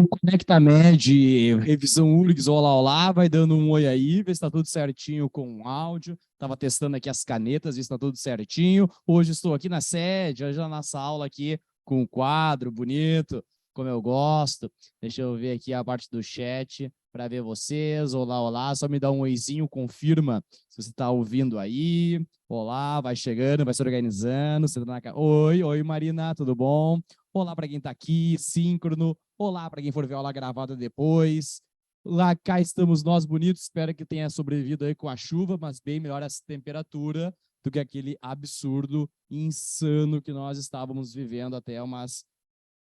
Conecta Med, revisão URGS, olá, olá, vai dando um oi aí, vê se está tudo certinho com o áudio. Estava testando aqui as canetas, vê se está tudo certinho. Hoje estou aqui na sede, hoje na nossa aula aqui com um quadro bonito, como eu gosto. Deixa eu ver aqui a parte do chat para ver vocês. Olá, olá, só me dá um oizinho, confirma se você está ouvindo aí. Olá, vai chegando, vai se organizando. Oi, oi, Marina, tudo bom? Olá para quem está aqui, síncrono. Olá para quem for ver a aula gravada depois. Lá cá estamos nós bonitos, espero que tenha sobrevivido aí com a chuva, mas bem melhor essa temperatura do que aquele absurdo, insano que nós estávamos vivendo até umas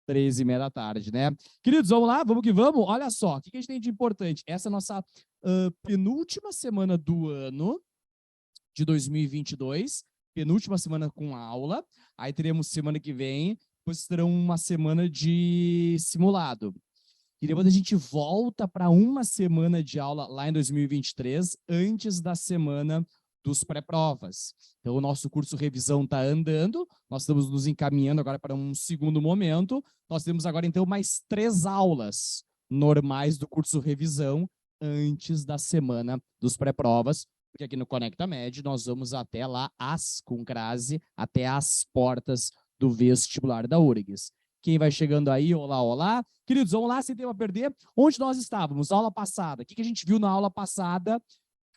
13h30 da tarde, né? Queridos, vamos lá, vamos que vamos. Olha só, o que a gente tem de importante? Essa é a nossa penúltima semana do ano de 2022, penúltima semana com aula, aí teremos semana que vem, depois terão uma semana de simulado. E depois a gente volta para uma semana de aula lá em 2023, antes da semana dos pré-provas. Então, o nosso curso Revisão está andando, nós estamos nos encaminhando agora para um segundo momento. Nós temos agora, então, mais 3 aulas normais do curso Revisão antes da semana dos pré-provas, porque aqui no Conecta Med nós vamos até lá, com crase, até as portas do vestibular da URGS. Quem vai chegando aí, olá, olá. Queridos, vamos lá, sem tempo a perder. Onde nós estávamos? Aula passada. O que a gente viu na aula passada?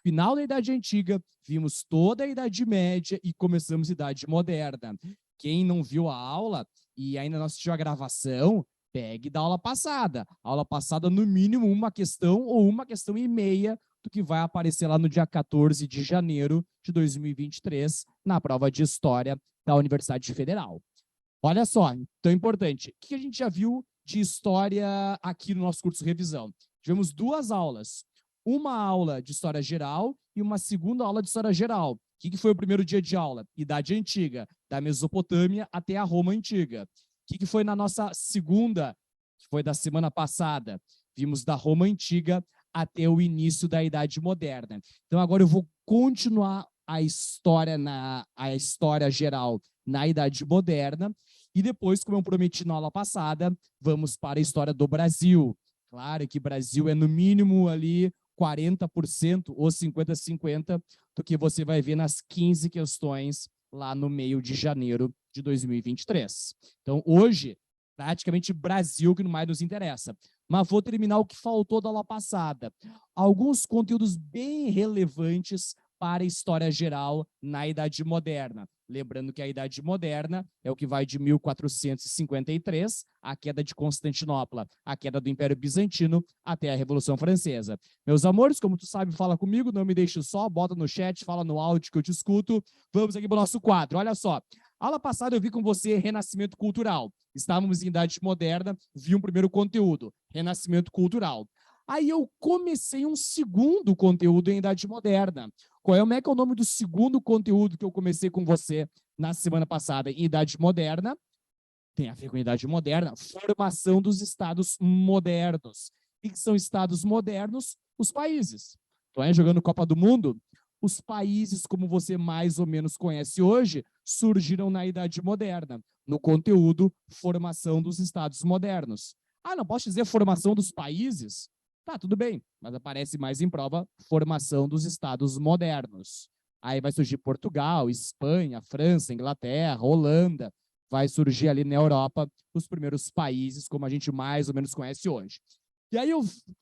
Final da Idade Antiga, vimos toda a Idade Média e começamos a Idade Moderna. Quem não viu a aula e ainda não assistiu a gravação, pegue da aula passada. A aula passada, no mínimo, uma questão ou uma questão e meia do que vai aparecer lá no dia 14 de janeiro de 2023, na prova de História da Universidade Federal. Olha só, tão importante. O que a gente já viu de história aqui no nosso curso Revisão? Tivemos 2 aulas. Uma aula de História Geral e uma segunda aula de História Geral. O que foi o primeiro dia de aula? Idade Antiga, da Mesopotâmia até a Roma Antiga. O que foi na nossa segunda, que foi da semana passada? Vimos da Roma Antiga até o início da Idade Moderna. Então, agora eu vou continuar a história geral na Idade Moderna, e depois, como eu prometi na aula passada, vamos para a história do Brasil. Claro que Brasil é no mínimo ali 40% ou 50-50 do que você vai ver nas 15 questões lá no meio de janeiro de 2023. Então, hoje, praticamente Brasil que mais nos interessa. Mas vou terminar o que faltou da aula passada. Alguns conteúdos bem relevantes para a história geral na Idade Moderna. Lembrando que a Idade Moderna é o que vai de 1453, a queda de Constantinopla, a queda do Império Bizantino, até a Revolução Francesa. Meus amores, como tu sabe, fala comigo, não me deixe só, bota no chat, fala no áudio que eu te escuto. Vamos aqui para o nosso quadro, olha só. Aula passada eu vi com você Renascimento Cultural. Estávamos em Idade Moderna, vi um primeiro conteúdo, Renascimento Cultural. Aí eu comecei um segundo conteúdo em Idade Moderna. Qual é o nome do segundo conteúdo que eu comecei com você na semana passada em Idade Moderna? Tem a ver com a Idade Moderna, formação dos estados modernos. O que são estados modernos? Os países. Então, jogando Copa do Mundo, os países, como você mais ou menos conhece hoje, surgiram na Idade Moderna, no conteúdo formação dos estados modernos. Ah, não posso dizer formação dos países? Tá, tudo bem, mas aparece mais em prova formação dos estados modernos. Aí vai surgir Portugal, Espanha, França, Inglaterra, Holanda, vai surgir ali na Europa os primeiros países como a gente mais ou menos conhece hoje. E aí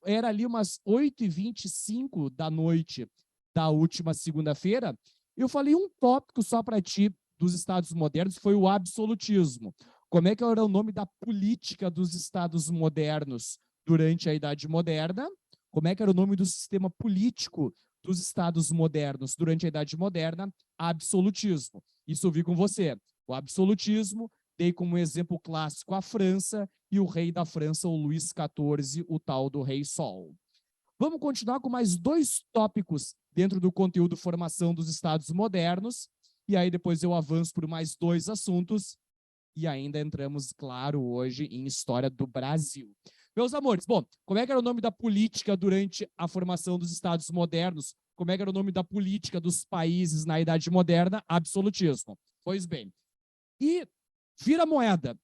era ali umas 8h25 da noite da última segunda-feira, eu falei um tópico só para ti dos estados modernos, foi o absolutismo. Como é que era o nome da política dos estados modernos durante a Idade Moderna? Como é que era o nome do sistema político dos estados modernos durante a Idade Moderna? Absolutismo. Isso eu vi com você. O absolutismo, dei como exemplo clássico a França e o rei da França, o Luís XIV, o tal do Rei Sol. Vamos continuar com mais 2 tópicos dentro do conteúdo formação dos estados modernos, e aí depois eu avanço por mais 2 assuntos, e ainda entramos, claro, hoje em história do Brasil. Meus amores, bom, como é que era o nome da política durante a formação dos estados modernos? Como é que era o nome da política dos países na Idade Moderna? Absolutismo. Pois bem. E vira moeda.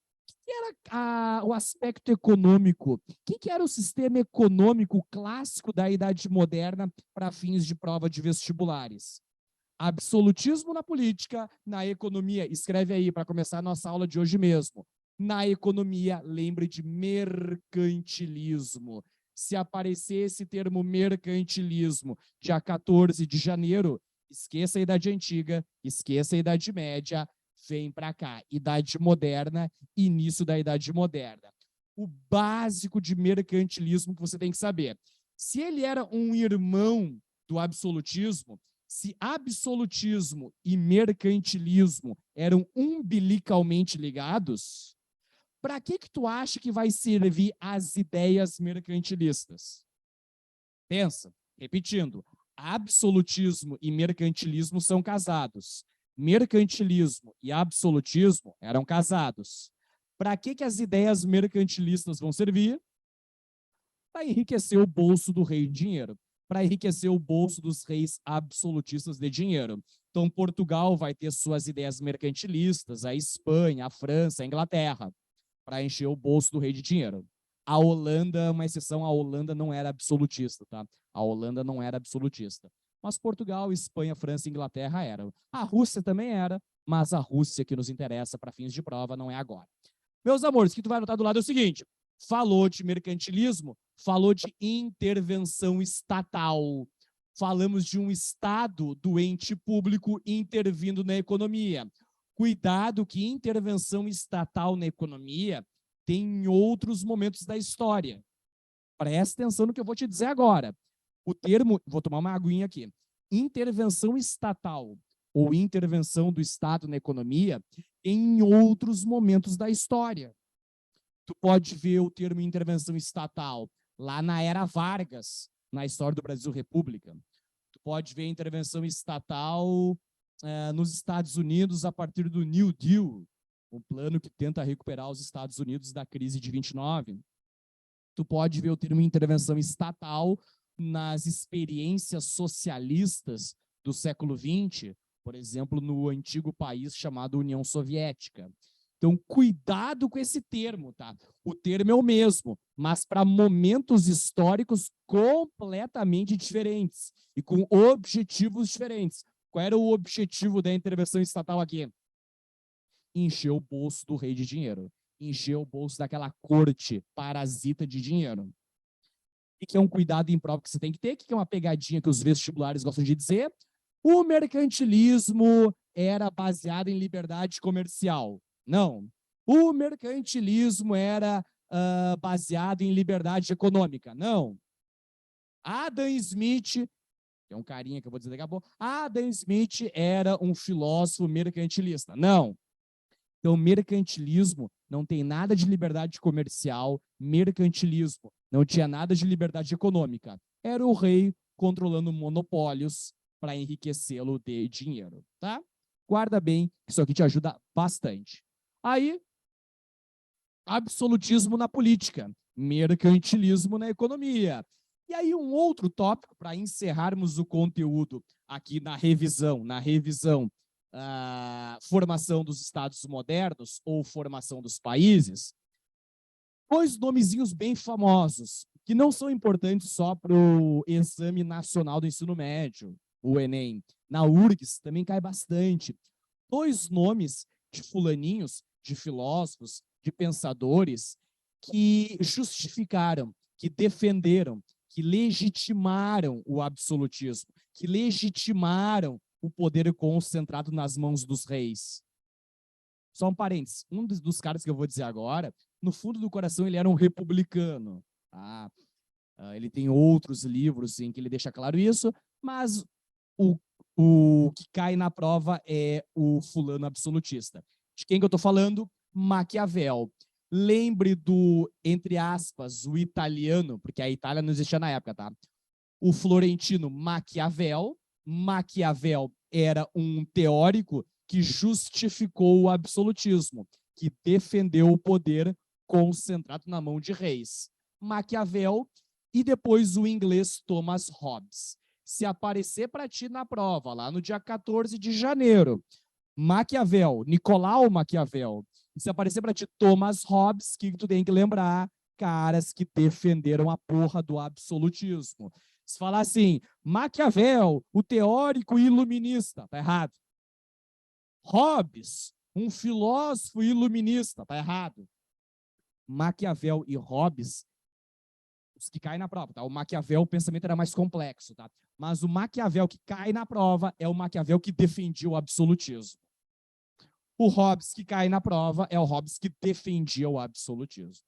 que era o aspecto econômico? Que era o sistema econômico clássico da Idade Moderna para fins de prova de vestibulares? Absolutismo na política, na economia. Escreve aí para começar a nossa aula de hoje mesmo. Na economia, lembre de mercantilismo. Se aparecer esse termo mercantilismo, dia 14 de janeiro, esqueça a Idade Antiga, esqueça a Idade Média, vem para cá. Idade Moderna, início da Idade Moderna. O básico de mercantilismo que você tem que saber. Se ele era um irmão do absolutismo, se absolutismo e mercantilismo eram umbilicalmente ligados, para que tu acha que vai servir as ideias mercantilistas? Pensa, repetindo, absolutismo e mercantilismo são casados. Mercantilismo e absolutismo eram casados. Para que as ideias mercantilistas vão servir? Para enriquecer o bolso do rei de dinheiro, para enriquecer o bolso dos reis absolutistas de dinheiro. Então, Portugal vai ter suas ideias mercantilistas, a Espanha, a França, a Inglaterra, para encher o bolso do rei de dinheiro. A Holanda, uma exceção, a Holanda não era absolutista, tá? A Holanda não era absolutista. Mas Portugal, Espanha, França e Inglaterra eram. A Rússia também era, mas a Rússia que nos interessa para fins de prova não é agora. Meus amores, o que tu vai anotar do lado é o seguinte: falou de mercantilismo, falou de intervenção estatal. Falamos de um Estado do ente público intervindo na economia. Cuidado que intervenção estatal na economia tem em outros momentos da história. Presta atenção no que eu vou te dizer agora. O termo, vou tomar uma aguinha aqui, intervenção estatal ou intervenção do Estado na economia tem em outros momentos da história. Tu pode ver o termo intervenção estatal lá na era Vargas, na história do Brasil República. Tu pode ver a intervenção estatal nos Estados Unidos a partir do New Deal, um plano que tenta recuperar os Estados Unidos da crise de 29. Tu pode ver o termo intervenção estatal nas experiências socialistas do século XX, por exemplo, no antigo país chamado União Soviética. Então, cuidado com esse termo, tá? O termo é o mesmo, mas para momentos históricos completamente diferentes e com objetivos diferentes. Qual era o objetivo da intervenção estatal aqui? Encher o bolso do rei de dinheiro, encher o bolso daquela corte parasita de dinheiro. O que é um cuidado em prova que você tem que ter? O que é uma pegadinha que os vestibulares gostam de dizer? O mercantilismo era baseado em liberdade comercial. Não. O mercantilismo era baseado em liberdade econômica. Não. Adam Smith, que é um carinha que eu vou dizer daqui a pouco, Adam Smith era um filósofo mercantilista. Não. Então, mercantilismo não tem nada de liberdade comercial, mercantilismo não tinha nada de liberdade econômica. Era o rei controlando monopólios para enriquecê-lo de dinheiro, tá? Guarda bem, isso aqui te ajuda bastante. Aí, absolutismo na política, mercantilismo na economia. E aí um outro tópico para encerrarmos o conteúdo aqui na revisão, formação dos estados modernos ou formação dos países, dois nomezinhos bem famosos, que não são importantes só para o Exame Nacional do Ensino Médio, o Enem. Na URGS também cai bastante. Dois nomes de fulaninhos, de filósofos, de pensadores, que justificaram, que defenderam, que legitimaram o absolutismo, que legitimaram o poder concentrado nas mãos dos reis. Só um parênteses, um dos caras que eu vou dizer agora, no fundo do coração ele era um republicano. Tá? Ele tem outros livros em que ele deixa claro isso, mas o que cai na prova é o fulano absolutista. De quem que eu estou falando? Maquiavel. Lembre do, entre aspas, o italiano, porque a Itália não existia na época, tá? O florentino Maquiavel. Maquiavel era um teórico que justificou o absolutismo, que defendeu o poder concentrado na mão de reis. Maquiavel e depois o inglês Thomas Hobbes. Se aparecer para ti na prova, lá no dia 14 de janeiro, Maquiavel, Nicolau Maquiavel E se aparecer para ti Thomas Hobbes, que tu tem que lembrar? Caras que defenderam a porra do absolutismo. Se falar assim, Maquiavel, o teórico iluminista, tá errado. Hobbes, um filósofo iluminista, tá errado. Maquiavel e Hobbes, os que caem na prova, tá? O Maquiavel, o pensamento era mais complexo, tá? Mas o Maquiavel que cai na prova é o Maquiavel que defendia o absolutismo. O Hobbes que cai na prova é o Hobbes que defendia o absolutismo.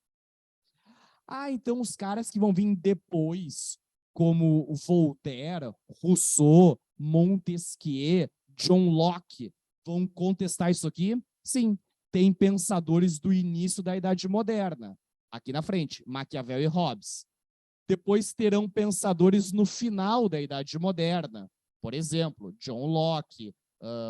Ah, então os caras que vão vir depois, como o Voltaire, Rousseau, Montesquieu, John Locke, vão contestar isso aqui? Sim, tem pensadores do início da Idade Moderna. Aqui na frente, Maquiavel e Hobbes. Depois terão pensadores no final da Idade Moderna. Por exemplo, John Locke,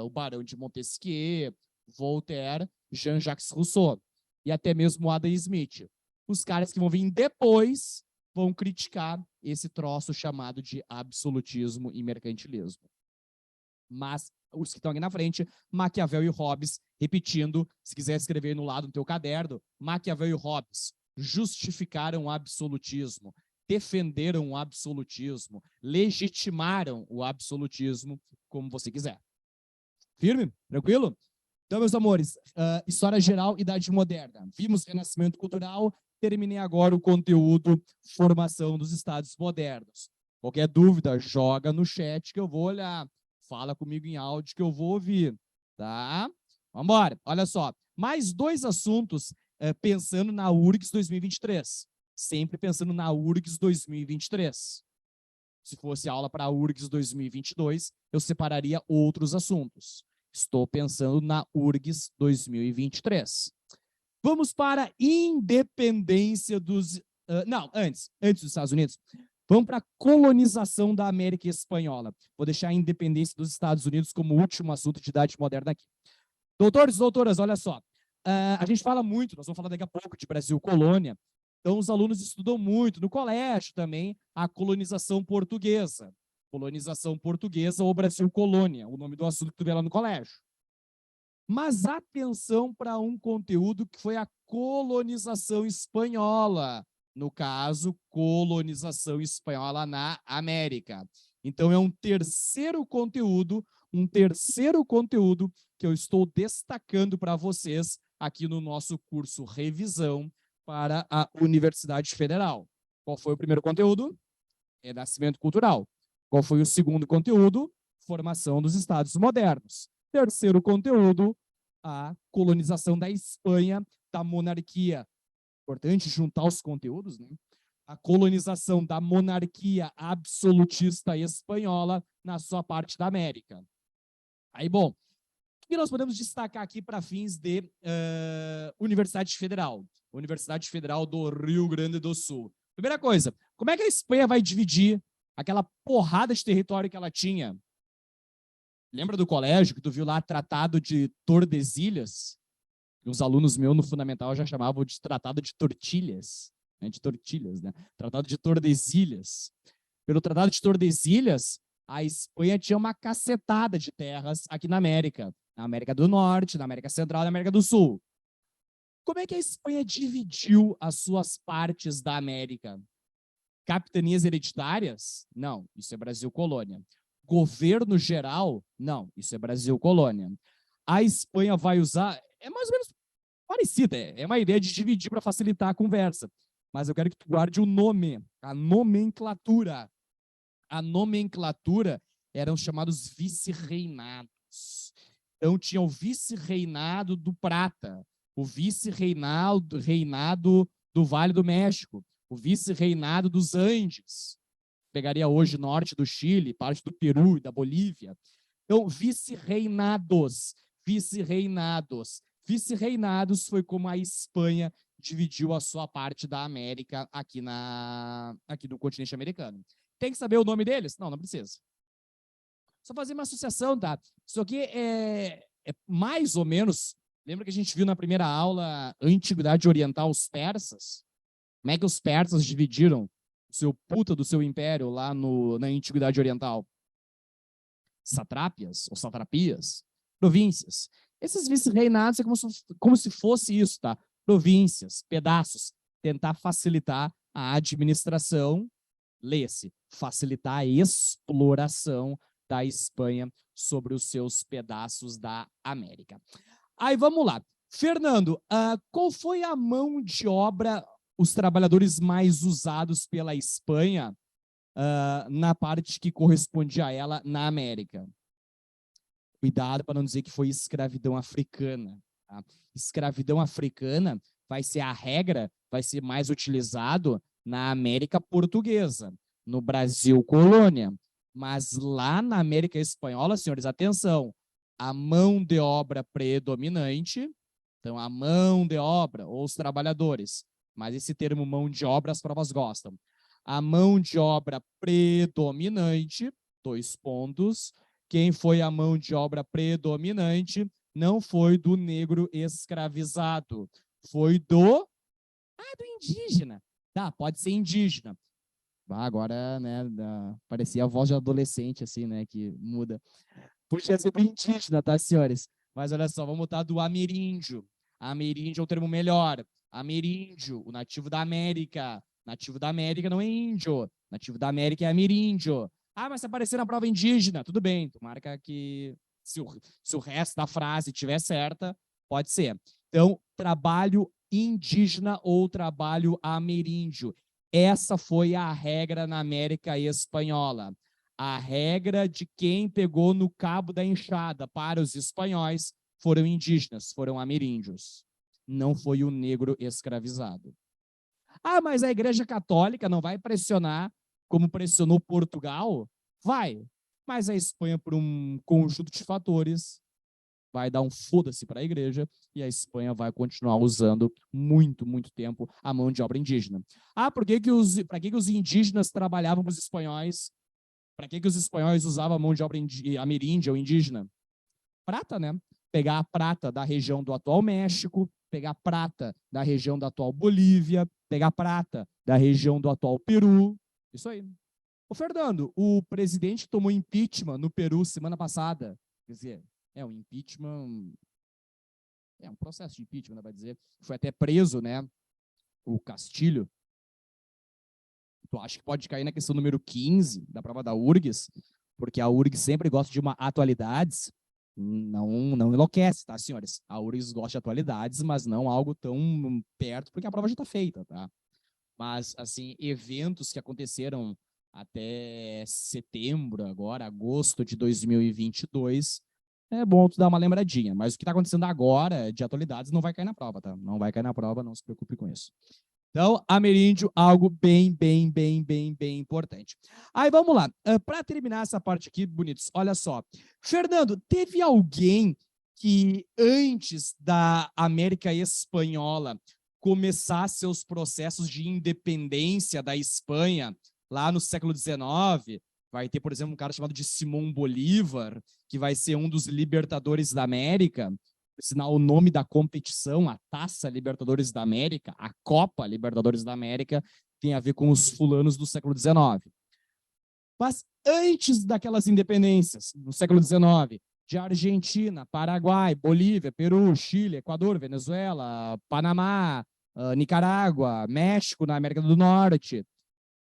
o Barão de Montesquieu, Voltaire, Jean-Jacques Rousseau e até mesmo Adam Smith. Os caras que vão vir depois vão criticar esse troço chamado de absolutismo e mercantilismo. Mas os que estão aqui na frente, Maquiavel e Hobbes, repetindo, se quiser escrever no lado do teu caderno, Maquiavel e Hobbes justificaram o absolutismo, defenderam o absolutismo, legitimaram o absolutismo, como você quiser. Firme? Tranquilo? Então, meus amores, história geral, Idade Moderna. Vimos Renascimento Cultural, terminei agora o conteúdo Formação dos Estados Modernos. Qualquer dúvida, joga no chat que eu vou olhar. Fala comigo em áudio que eu vou ouvir, tá? Vamos embora. Olha só, mais 2 assuntos pensando na URGS 2023. Sempre pensando na URGS 2023. Se fosse aula para a URGS 2022, eu separaria outros assuntos. Estou pensando na URGS 2023. Vamos para a independência dos... não, antes dos Estados Unidos. Vamos para a colonização da América Espanhola. Vou deixar a independência dos Estados Unidos como último assunto de idade moderna aqui. Doutores e doutoras, olha só. A gente fala muito, nós vamos falar daqui a pouco de Brasil colônia. Então, os alunos estudam muito, no colégio também, a colonização portuguesa. Colonização portuguesa ou Brasil colônia, o nome do assunto que tu vê lá no colégio. Mas atenção para um conteúdo que foi a colonização espanhola. No caso, colonização espanhola na América. Então, é um terceiro conteúdo que eu estou destacando para vocês aqui no nosso curso Revisão para a Universidade Federal. Qual foi o primeiro conteúdo? Renascimento Cultural. Qual foi o segundo conteúdo? Formação dos Estados Modernos. Terceiro conteúdo, a colonização da Espanha, da monarquia. Importante juntar os conteúdos, né? A colonização da monarquia absolutista espanhola na sua parte da América. Aí, bom, o que nós podemos destacar aqui para fins de Universidade Federal? Universidade Federal do Rio Grande do Sul. Primeira coisa, como é que a Espanha vai dividir aquela porrada de território que ela tinha? Lembra do colégio que tu viu lá, Tratado de Tordesilhas? Os alunos meus no fundamental já chamavam de Tratado de Tortilhas, né? De tortilhas, né? Tratado de Tordesilhas. Pelo Tratado de Tordesilhas, a Espanha tinha uma cacetada de terras aqui na América do Norte, na América Central e na América do Sul. Como é que a Espanha dividiu as suas partes da América? Capitanias hereditárias? Não, isso é Brasil colônia. Governo geral? Não, isso é Brasil colônia. A Espanha vai usar, é mais ou menos parecida, é uma ideia de dividir para facilitar a conversa, mas eu quero que tu guarde o nome, a nomenclatura. A nomenclatura eram chamados vice-reinados. Então tinha o vice-reinado do Prata, o vice-reinado do Vale do México, o vice-reinado dos Andes, pegaria hoje norte do Chile, parte do Peru e da Bolívia. Então, vice-reinados. Vice-reinados foi como a Espanha dividiu a sua parte da América aqui no continente americano. Tem que saber o nome deles? Não, não precisa. Só fazer uma associação, tá? Isso aqui é mais ou menos... Lembra que a gente viu na primeira aula a Antiguidade Oriental, os persas? Como é que os persas dividiram do seu império lá na Antiguidade Oriental? Satrápias ou satrapias, províncias. Esses vice-reinados é como se fosse isso, tá? Províncias, pedaços, tentar facilitar a administração, leia-se, facilitar a exploração da Espanha sobre os seus pedaços da América. Aí vamos lá. Fernando, qual foi a mão de obra, os trabalhadores mais usados pela Espanha na parte que corresponde a ela na América? Cuidado para não dizer que foi escravidão africana. Tá? Escravidão africana vai ser a regra, vai ser mais utilizado na América Portuguesa, no Brasil colônia. Mas lá na América Espanhola, senhores, atenção, a mão de obra predominante, então a mão de obra, ou os trabalhadores, mas esse termo mão de obra as provas gostam. A mão de obra predominante, 2 pontos, quem foi a mão de obra predominante não foi do negro escravizado, foi do indígena. Tá, pode ser indígena. Agora, né, parecia a voz de adolescente, assim, né, que muda. Podia ser do indígena, tá, senhores? Mas olha só, vamos botar do ameríndio. Ameríndio é o termo melhor. Ameríndio, o nativo da América. Nativo da América não é índio. Nativo da América é ameríndio. Mas se aparecer na prova indígena, tudo bem. Tu marca que se o resto da frase estiver certa, pode ser. Então, trabalho indígena ou trabalho ameríndio. Essa foi a regra na América Espanhola. A regra de quem pegou no cabo da enxada para os espanhóis foram indígenas, foram ameríndios. Não foi o negro escravizado. Mas a Igreja Católica não vai pressionar como pressionou Portugal? Vai. Mas a Espanha, por um conjunto de fatores, vai dar um foda-se para a igreja e a Espanha vai continuar usando muito, muito tempo a mão de obra indígena. Para que os indígenas trabalhavam para os espanhóis? Para que os espanhóis usavam a mão de obra ameríndia ou indígena? Prata, né? Pegar a prata da região do atual México, pegar prata da região da atual Bolívia, pegar prata da região do atual Peru. Isso aí. Ô, Fernando, o presidente tomou impeachment no Peru semana passada. Quer dizer, um impeachment, um processo de impeachment, vai dizer. Foi até preso, né? O Castilho. Tu acha que pode cair na questão número 15 da prova da URGS? Porque a URGS sempre gosta de uma atualidades. Não enlouquece, tá, senhores? A URGS gosta de atualidades, mas não algo tão perto, porque a prova já está feita, tá? Mas, assim, eventos que aconteceram até setembro, agora, agosto de 2022, é bom tu dar uma lembradinha. Mas o que está acontecendo agora, de atualidades, não vai cair na prova, tá? Não vai cair na prova, não se preocupe com isso. Então, ameríndio, algo bem importante. Aí, vamos lá. Para terminar essa parte aqui, bonitos, olha só. Fernando, teve alguém que antes da América Espanhola começar seus processos de independência da Espanha, lá no século XIX, vai ter, por exemplo, um cara chamado de Simão Bolívar, que vai ser um dos libertadores da América. Sinal, o nome da competição, a Taça Libertadores da América, a Copa Libertadores da América, tem a ver com os fulanos do século XIX. Mas antes daquelas independências, no século XIX, de Argentina, Paraguai, Bolívia, Peru, Chile, Equador, Venezuela, Panamá, Nicarágua, México, na América do Norte,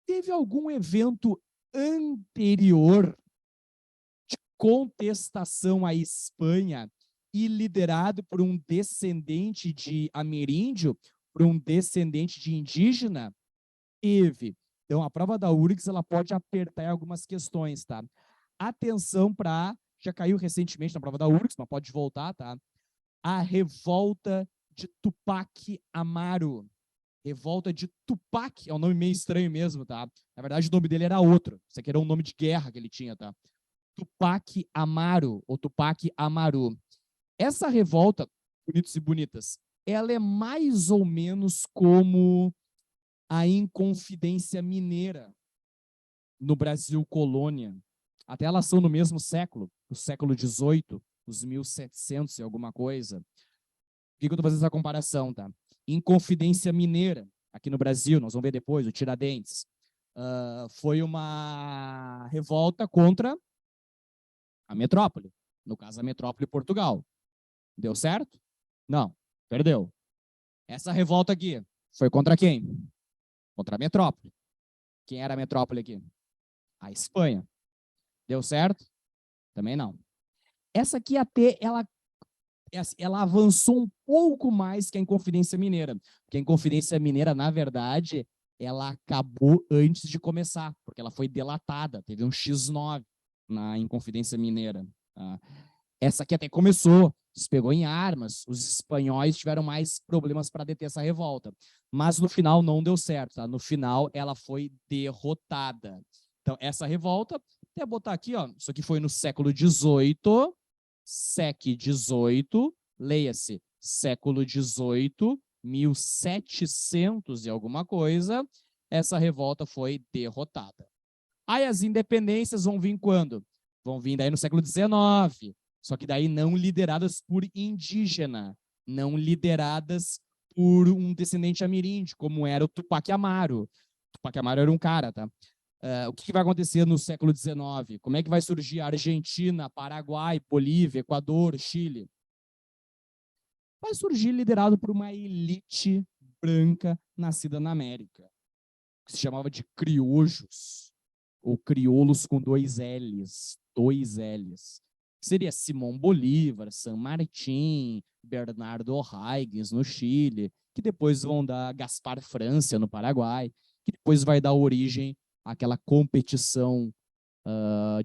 teve algum evento anterior de contestação à Espanha e liderado por um descendente de ameríndio, por um descendente de indígena? Teve. Então, a prova da URGS, ela pode apertar em algumas questões, tá? Atenção para, já caiu recentemente na prova da URGS, mas pode voltar, tá? A revolta de Tupac Amaru. Revolta de Tupac, é um nome meio estranho mesmo, tá? Na verdade, o nome dele era outro. Isso aqui era um nome de guerra que ele tinha, tá? Tupac Amaru, ou Tupac Amaru. Essa revolta, bonitos e bonitas, ela é mais ou menos como a Inconfidência Mineira no Brasil colônia. Até elas são no mesmo século, o século XVIII, os 1700 e alguma coisa. Por que eu estou fazendo essa comparação, tá? Inconfidência Mineira, aqui no Brasil, nós vamos ver depois, o Tiradentes, foi uma revolta contra a metrópole, no caso a metrópole Portugal. Deu certo? Não, perdeu. Essa revolta aqui foi contra quem? Contra a metrópole. Quem era a metrópole aqui? A Espanha. Deu certo? Também não. Essa aqui até ela avançou um pouco mais que a Inconfidência Mineira, porque a Inconfidência Mineira, na verdade, ela acabou antes de começar, porque ela foi delatada, teve um X9 na Inconfidência Mineira. Tá? Essa aqui até começou, se pegou em armas, os espanhóis tiveram mais problemas para deter essa revolta, mas no final não deu certo, tá? No final ela foi derrotada. Então, essa revolta, até botar aqui, ó, isso aqui foi no século XVIII, SEC 18, leia-se, século XVIII, 1700 e alguma coisa, essa revolta foi derrotada. Aí as independências vão vir quando? Vão vir daí no século XIX, só que daí não lideradas por indígena, não lideradas por um descendente ameríndio, como era o Tupac Amaru. Tupac Amaru era um cara, tá? O que vai acontecer no século XIX? Como é que vai surgir a Argentina, Paraguai, Bolívia, Equador, Chile? Vai surgir liderado por uma elite branca nascida na América, que se chamava de criojos, ou crioulos com dois L's. Seria Simão Bolívar, San Martín, Bernardo O'Higgins no Chile, que depois vão dar Gaspar França no Paraguai, que depois vai dar origem àquela competição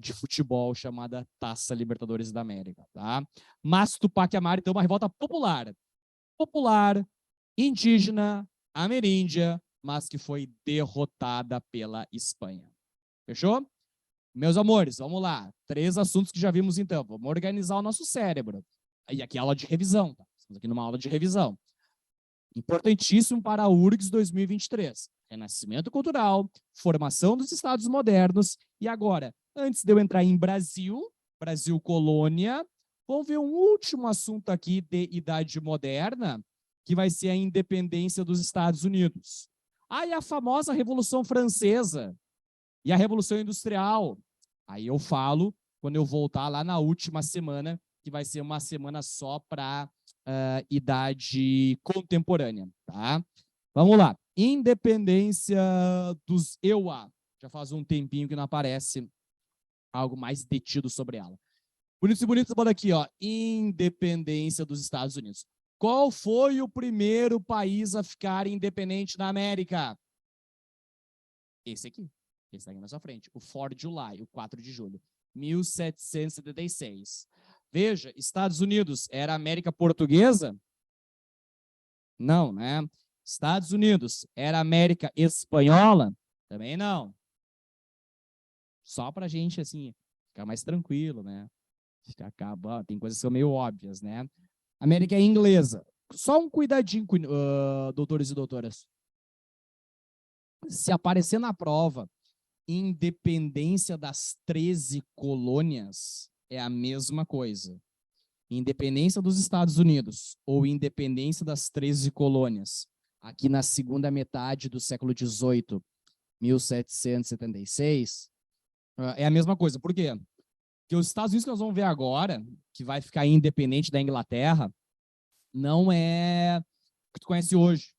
de futebol chamada Taça Libertadores da América. Tá? Mas Tupac Amaru, então, uma revolta popular, indígena, ameríndia, mas que foi derrotada pela Espanha. Fechou? Meus amores, vamos lá. 3 assuntos que já vimos então. Vamos organizar o nosso cérebro. E aqui é aula de revisão. Tá? Estamos aqui numa aula de revisão. Importantíssimo para a URGS 2023. Renascimento cultural, formação dos estados modernos. E agora, antes de eu entrar em Brasil colônia, vamos ver um último assunto aqui de idade moderna, que vai ser a independência dos Estados Unidos. E a famosa Revolução Francesa e a Revolução Industrial. Aí eu falo quando eu voltar lá na última semana, que vai ser uma semana só para idade contemporânea, tá? Vamos lá. Independência dos EUA. Já faz um tempinho que não aparece algo mais detido sobre ela. Bonitos e bonitos, bora aqui, ó. Independência dos Estados Unidos. Qual foi o primeiro país a ficar independente na América? Esse aqui na sua frente, o 4 de July, o 4 de julho, 1776. Veja, Estados Unidos era América Portuguesa? Não, né? Estados Unidos era América Espanhola? Também não. Só pra gente, assim, ficar mais tranquilo, né? Tem coisas que são meio óbvias, né? América Inglesa. Só um cuidadinho, doutores e doutoras. Se aparecer na prova independência das 13 colônias, é a mesma coisa. Independência dos Estados Unidos ou independência das 13 colônias, aqui na segunda metade do século XVIII, 1776, é a mesma coisa. Por quê? Porque os Estados Unidos que nós vamos ver agora, que vai ficar independente da Inglaterra, não é o que tu conhece hoje.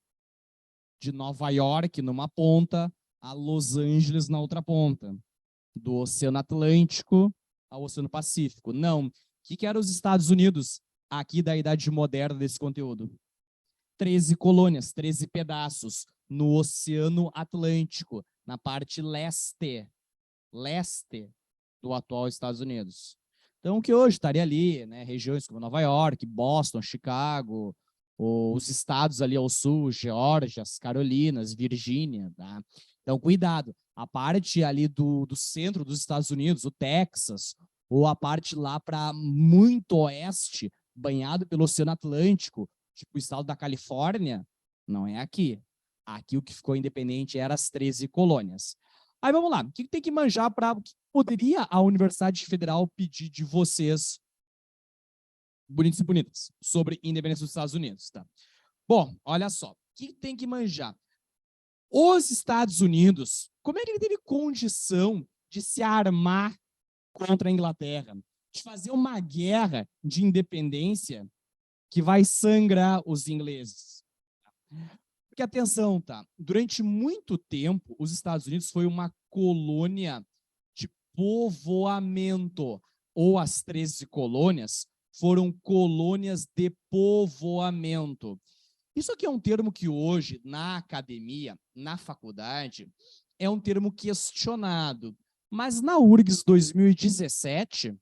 De Nova York, numa ponta, a Los Angeles na outra ponta. Do Oceano Atlântico ao Oceano Pacífico. Não. O que eram os Estados Unidos aqui da Idade Moderna desse conteúdo? 13 colônias, 13 pedaços no Oceano Atlântico, na parte leste do atual Estados Unidos. Então, que hoje estaria ali, né, regiões como Nova York, Boston, Chicago, os estados ali ao sul, Geórgia, as Carolinas, Virgínia, tá? Então, cuidado. A parte ali do centro dos Estados Unidos, o Texas, ou a parte lá para muito oeste, banhado pelo Oceano Atlântico, tipo o estado da Califórnia, não é aqui. Aqui o que ficou independente eram as 13 colônias. Aí vamos lá, o que tem que manjar para o que poderia a Universidade Federal pedir de vocês, bonitos e bonitas, sobre independência dos Estados Unidos, tá? Bom, olha só, o que tem que manjar? Os Estados Unidos, como é que ele teve condição de se armar contra a Inglaterra, de fazer uma guerra de independência que vai sangrar os ingleses. Porque atenção, tá? Durante muito tempo, os Estados Unidos foi uma colônia de povoamento, ou as 13 colônias foram colônias de povoamento. Isso aqui é um termo que hoje, na academia, na faculdade, é um termo questionado. Mas na URGS 2017,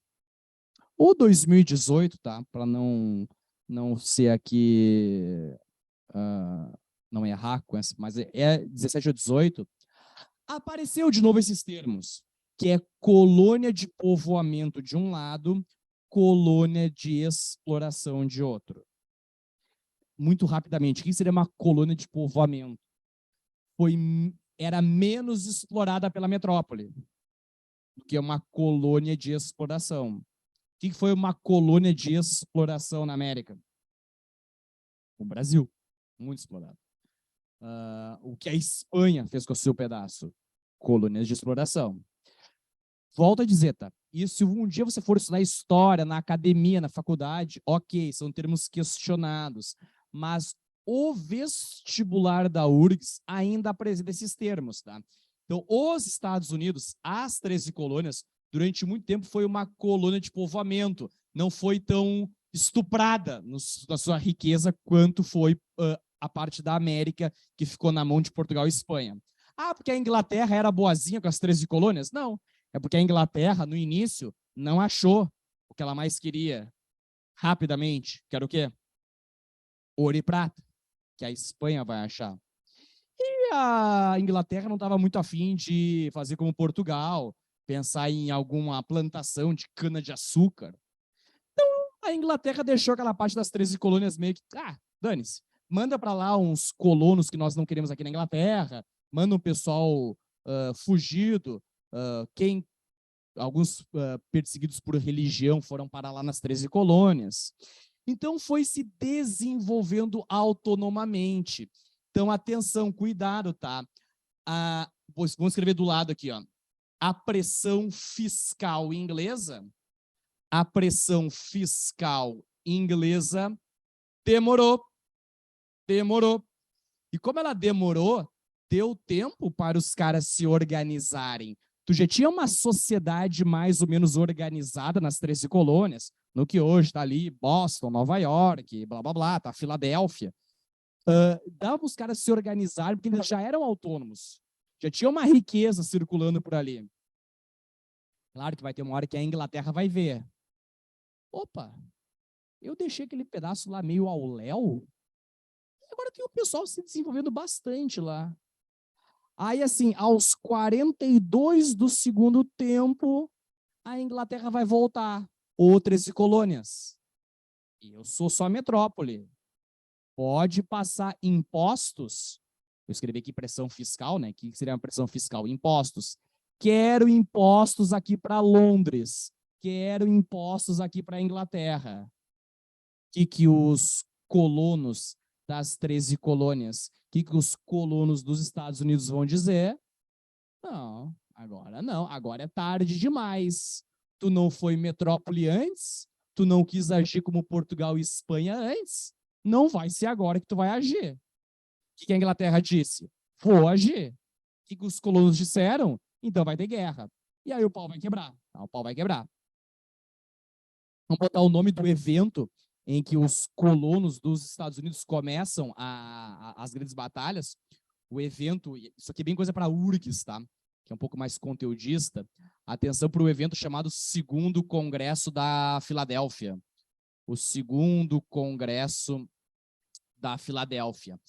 ou 2018, tá? Para não ser aqui, não errar com essa, mas é 17 ou 18, apareceu de novo esses termos, que é colônia de povoamento de um lado, colônia de exploração de outro. Muito rapidamente, o que seria uma colônia de povoamento? Era menos explorada pela metrópole do que uma colônia de exploração. O que foi uma colônia de exploração na América? O Brasil, muito explorado. O que a Espanha fez com o seu pedaço? Colônias de exploração. Volto a dizer, tá? E se um dia você for estudar história na academia, na faculdade, ok, são termos questionados, mas o vestibular da URGS ainda apresenta esses termos, tá? Então, os Estados Unidos, as 13 colônias, durante muito tempo foi uma colônia de povoamento, não foi tão estuprada na sua riqueza quanto foi a parte da América que ficou na mão de Portugal e Espanha. Porque a Inglaterra era boazinha com as 13 colônias? Não. É porque a Inglaterra, no início, não achou o que ela mais queria rapidamente, que era o quê? Ouro e prata, que a Espanha vai achar. E a Inglaterra não estava muito afim de fazer como Portugal, pensar em alguma plantação de cana-de-açúcar. Então, a Inglaterra deixou aquela parte das 13 colônias meio que, dane-se, manda para lá uns colonos que nós não queremos aqui na Inglaterra, manda um pessoal fugido, alguns perseguidos por religião foram para lá nas 13 colônias. Então, foi se desenvolvendo autonomamente. Então, atenção, cuidado, tá? Vamos escrever do lado aqui, ó. A pressão fiscal inglesa, demorou. E como ela demorou, deu tempo para os caras se organizarem. Tu já tinha uma sociedade mais ou menos organizada nas 13 colônias, no que hoje está ali Boston, Nova York, blá, blá, blá, tá Filadélfia. Dava para os caras se organizarem, porque eles já eram autônomos. Já tinha uma riqueza circulando por ali. Claro que vai ter uma hora que a Inglaterra vai ver. Opa, eu deixei aquele pedaço lá meio ao léu. Agora tem o pessoal se desenvolvendo bastante lá. Aí, assim, aos 42 do segundo tempo, a Inglaterra vai voltar. Ou 13 colônias. E eu sou só metrópole. Pode passar impostos. Eu escrevi aqui pressão fiscal, né? O que seria uma pressão fiscal? Impostos. Quero impostos aqui para Londres. Quero impostos aqui para a Inglaterra. O que os colonos das 13 colônias, o que os colonos dos Estados Unidos vão dizer? Não, agora é tarde demais. Tu não foi metrópole antes, tu não quis agir como Portugal e Espanha antes, não vai ser agora que tu vai agir. O que a Inglaterra disse? Vou agir. O que os colonos disseram? Então vai ter guerra. E aí o pau vai quebrar. O pau vai quebrar. Vamos botar o nome do evento em que os colonos dos Estados Unidos começam as grandes batalhas. O evento, isso aqui é bem coisa para URGS, tá? Que é um pouco mais conteudista. Atenção para o evento chamado Segundo Congresso da Filadélfia. O Segundo Congresso da Filadélfia.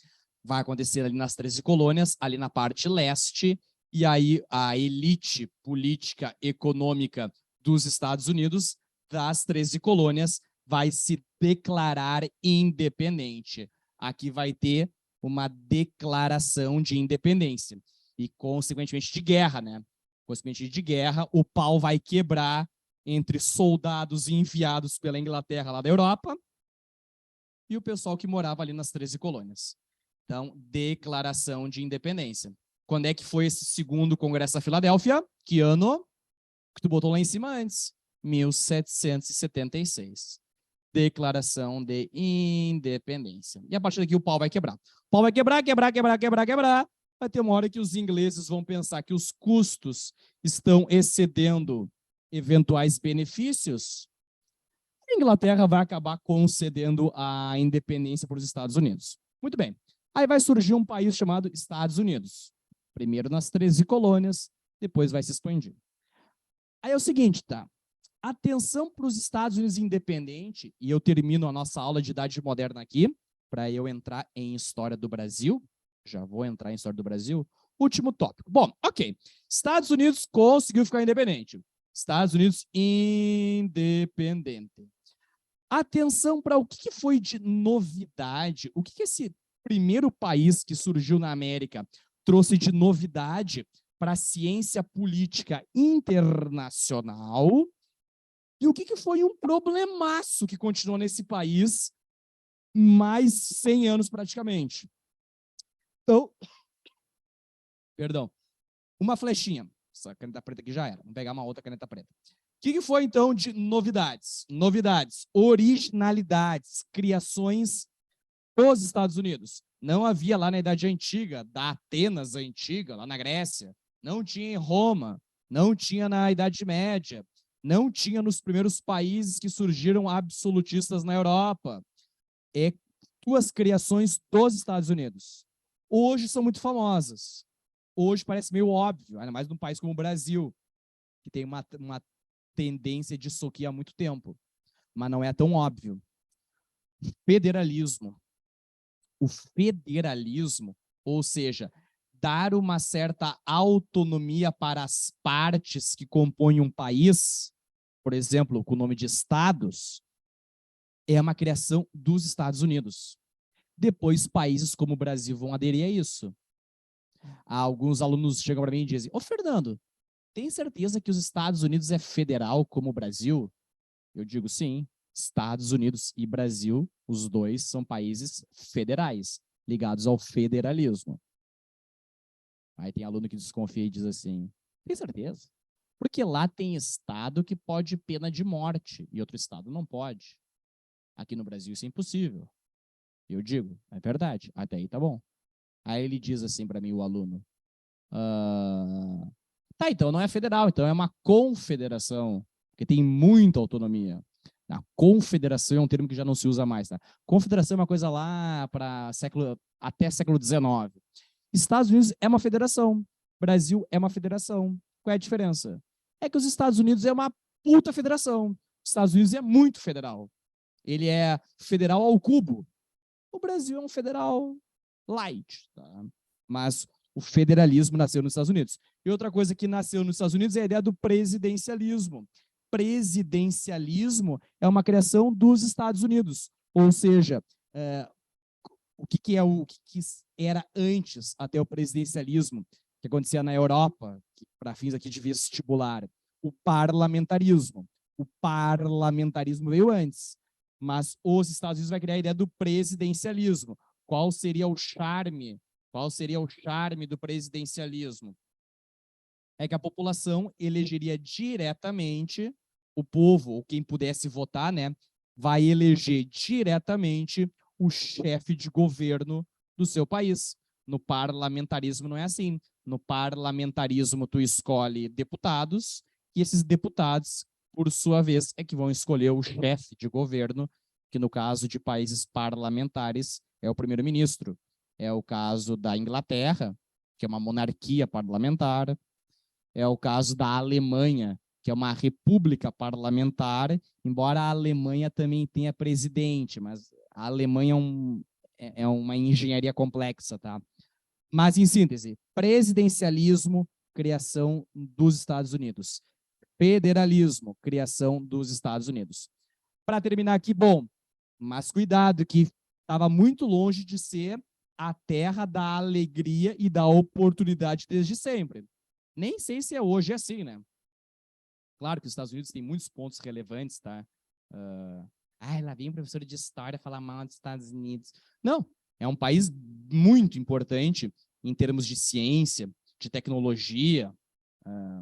Vai acontecer ali nas 13 colônias, ali na parte leste, e aí a elite política econômica dos Estados Unidos, das 13 colônias, vai se declarar independente. Aqui vai ter uma declaração de independência e, consequentemente, de guerra, né? Consequentemente de guerra, o pau vai quebrar entre soldados enviados pela Inglaterra lá da Europa e o pessoal que morava ali nas 13 colônias. Então, declaração de independência. Quando é que foi esse segundo Congresso da Filadélfia? Que ano? Que tu botou lá em cima antes? 1776. Declaração de Independência. E a partir daqui o pau vai quebrar. O pau vai quebrar, quebrar, quebrar, quebrar, quebrar. Vai ter uma hora que os ingleses vão pensar que os custos estão excedendo eventuais benefícios. A Inglaterra vai acabar concedendo a independência para os Estados Unidos. Muito bem. Aí vai surgir um país chamado Estados Unidos. Primeiro nas 13 colônias, depois vai se expandir. Aí é o seguinte, tá? Atenção para os Estados Unidos independente, e eu termino a nossa aula de Idade Moderna aqui, para eu entrar em História do Brasil. Já vou entrar em História do Brasil. Último tópico. Bom, ok. Estados Unidos conseguiu ficar independente. Estados Unidos independente. Atenção para o que foi de novidade, o que esse primeiro país que surgiu na América trouxe de novidade para a ciência política internacional. E o que foi um problemaço que continuou nesse país mais 100 anos praticamente. Então, perdão, uma flechinha. Essa caneta preta aqui já era. Vamos pegar uma outra caneta preta. O que foi então de novidades? Novidades, originalidades, criações dos Estados Unidos. Não havia lá na Idade Antiga, da Atenas Antiga, lá na Grécia. Não tinha em Roma, não tinha na Idade Média. Não tinha nos primeiros países que surgiram absolutistas na Europa. É duas criações dos Estados Unidos. Hoje são muito famosas. Hoje parece meio óbvio, ainda mais num país como o Brasil, que tem uma tendência de soquia há muito tempo. Mas não é tão óbvio. Federalismo. O federalismo, ou seja, dar uma certa autonomia para as partes que compõem um país, por exemplo, com o nome de estados, é uma criação dos Estados Unidos. Depois, países como o Brasil vão aderir a isso. Alguns alunos chegam para mim e dizem: ô Fernando, tem certeza que os Estados Unidos é federal como o Brasil? Eu digo sim, Estados Unidos e Brasil, os dois são países federais, ligados ao federalismo. Aí tem aluno que desconfia e diz assim: tem certeza? Porque lá tem estado que pode pena de morte e outro estado não pode. Aqui no Brasil isso é impossível. Eu digo, é verdade, até aí tá bom. Aí ele diz assim para mim, o aluno: tá, então não é federal, então é uma confederação, porque tem muita autonomia. A confederação é um termo que já não se usa mais, tá? Confederação é uma coisa lá para até século XIX. Estados Unidos é uma federação, Brasil é uma federação. Qual é a diferença? É que os Estados Unidos é uma puta federação. Os Estados Unidos é muito federal. Ele é federal ao cubo. O Brasil é um federal light, tá? Mas o federalismo nasceu nos Estados Unidos. E outra coisa que nasceu nos Estados Unidos é a ideia do presidencialismo. Presidencialismo é uma criação dos Estados Unidos. Ou seja, o que era antes até o presidencialismo, que acontecia na Europa, para fins aqui de vestibular, o parlamentarismo. O parlamentarismo veio antes, mas os Estados Unidos vai criar a ideia do presidencialismo. Qual seria o charme? Qual seria o charme do presidencialismo? É que a população elegeria diretamente, o povo, ou quem pudesse votar, né, vai eleger diretamente o chefe de governo do seu país. No parlamentarismo não é assim. No parlamentarismo tu escolhe deputados e esses deputados, por sua vez, é que vão escolher o chefe de governo, que no caso de países parlamentares é o primeiro-ministro. É o caso da Inglaterra, que é uma monarquia parlamentar. É o caso da Alemanha, que é uma república parlamentar, embora a Alemanha também tenha presidente, mas a Alemanha é uma engenharia complexa, tá? Mas, em síntese, presidencialismo, criação dos Estados Unidos. Federalismo, criação dos Estados Unidos. Para terminar aqui, bom, mas cuidado que estava muito longe de ser a terra da alegria e da oportunidade desde sempre. Nem sei se hoje é assim, né? Claro que os Estados Unidos tem muitos pontos relevantes, tá? Lá vem um professor de história falar mal dos Estados Unidos. Não, é um país muito importante em termos de ciência, de tecnologia.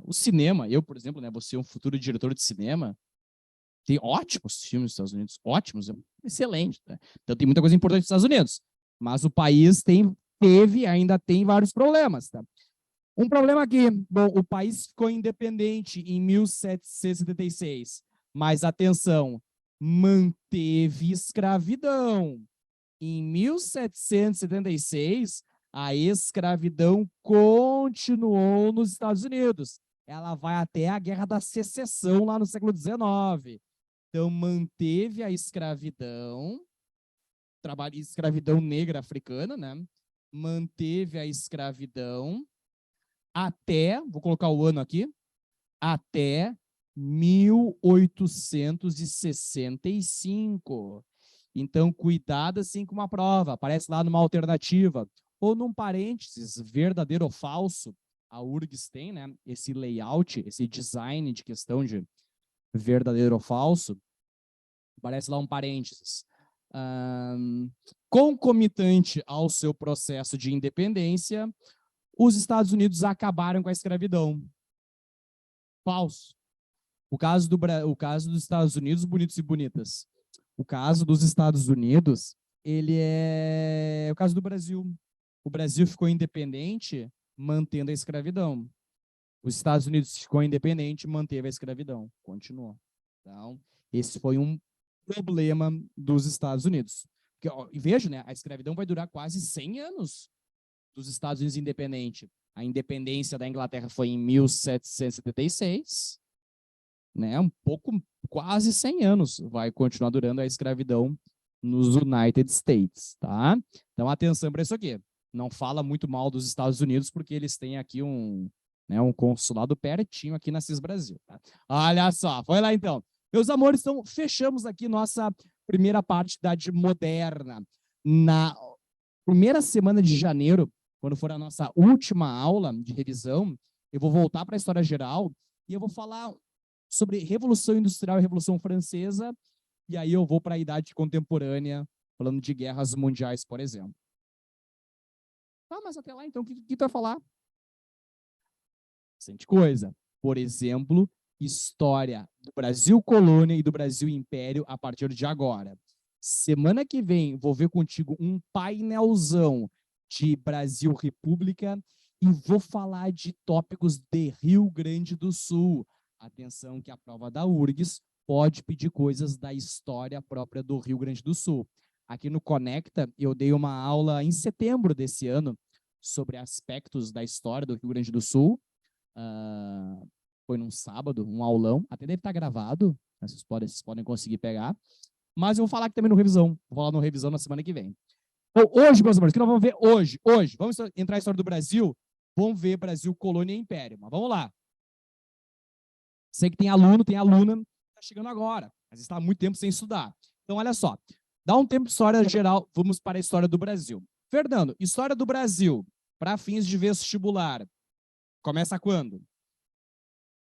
O cinema, eu, por exemplo, né, vou ser um futuro diretor de cinema. Tem ótimos filmes nos Estados Unidos, ótimos, excelente. Tá? Então tem muita coisa importante nos Estados Unidos. Mas o país ainda tem vários problemas. Tá? Um problema aqui, bom, o país ficou independente em 1776, mas atenção, manteve escravidão. Em 1776, a escravidão continuou nos Estados Unidos. Ela vai até a Guerra da Secessão, lá no século XIX. Então, manteve a escravidão, escravidão negra africana, né? Manteve a escravidão até, vou colocar o ano aqui, até 1865. Então, cuidado assim com uma prova, aparece lá numa alternativa, ou num parênteses, verdadeiro ou falso. A URGS tem, né, esse layout, esse design de questão de verdadeiro ou falso, aparece lá um parênteses. Concomitante ao seu processo de independência, os Estados Unidos acabaram com a escravidão. Falso. O caso dos Estados Unidos, bonitos e bonitas. O caso dos Estados Unidos, ele é o caso do Brasil. O Brasil ficou independente, mantendo a escravidão. Os Estados Unidos ficou independente, manteve a escravidão. Continuou. Então, esse foi um problema dos Estados Unidos. Porque, ó, e veja, né, a escravidão vai durar quase 100 anos dos Estados Unidos independente. A independência da Inglaterra foi em 1776, né? Um pouco, quase 100 anos vai continuar durando a escravidão nos United States, tá? Então, atenção para isso aqui. Não fala muito mal dos Estados Unidos, porque eles têm aqui um consulado pertinho aqui na CIS Brasil. Tá? Olha só, foi lá então. Meus amores, então, fechamos aqui nossa primeira parte da Idade Moderna. Na primeira semana de janeiro, quando for a nossa última aula de revisão, eu vou voltar para a História Geral e eu vou falar sobre Revolução Industrial e Revolução Francesa, e aí eu vou para a Idade Contemporânea, falando de guerras mundiais, por exemplo. Tá, mas até lá, então, o que tu vai falar? Bastante coisa. Por exemplo, história do Brasil colônia e do Brasil império a partir de agora. Semana que vem, vou ver contigo um painelzão de Brasil República e vou falar de tópicos de Rio Grande do Sul. Atenção que a prova da URGS pode pedir coisas da história própria do Rio Grande do Sul. Aqui no Conecta, eu dei uma aula em setembro desse ano sobre aspectos da história do Rio Grande do Sul. Foi num sábado, um aulão, até deve estar gravado, vocês podem conseguir pegar. Mas eu vou falar aqui também no revisão. Vou falar no revisão na semana que vem. Hoje, meus amores, o que nós vamos ver hoje? Vamos entrar na história do Brasil, vamos ver Brasil, colônia e império. Mas vamos lá. Sei que tem aluno, tem aluna, está chegando agora, mas está há muito tempo sem estudar. Então, olha só, dá um tempo de história geral, vamos para a história do Brasil. Fernando, história do Brasil, para fins de vestibular, começa quando?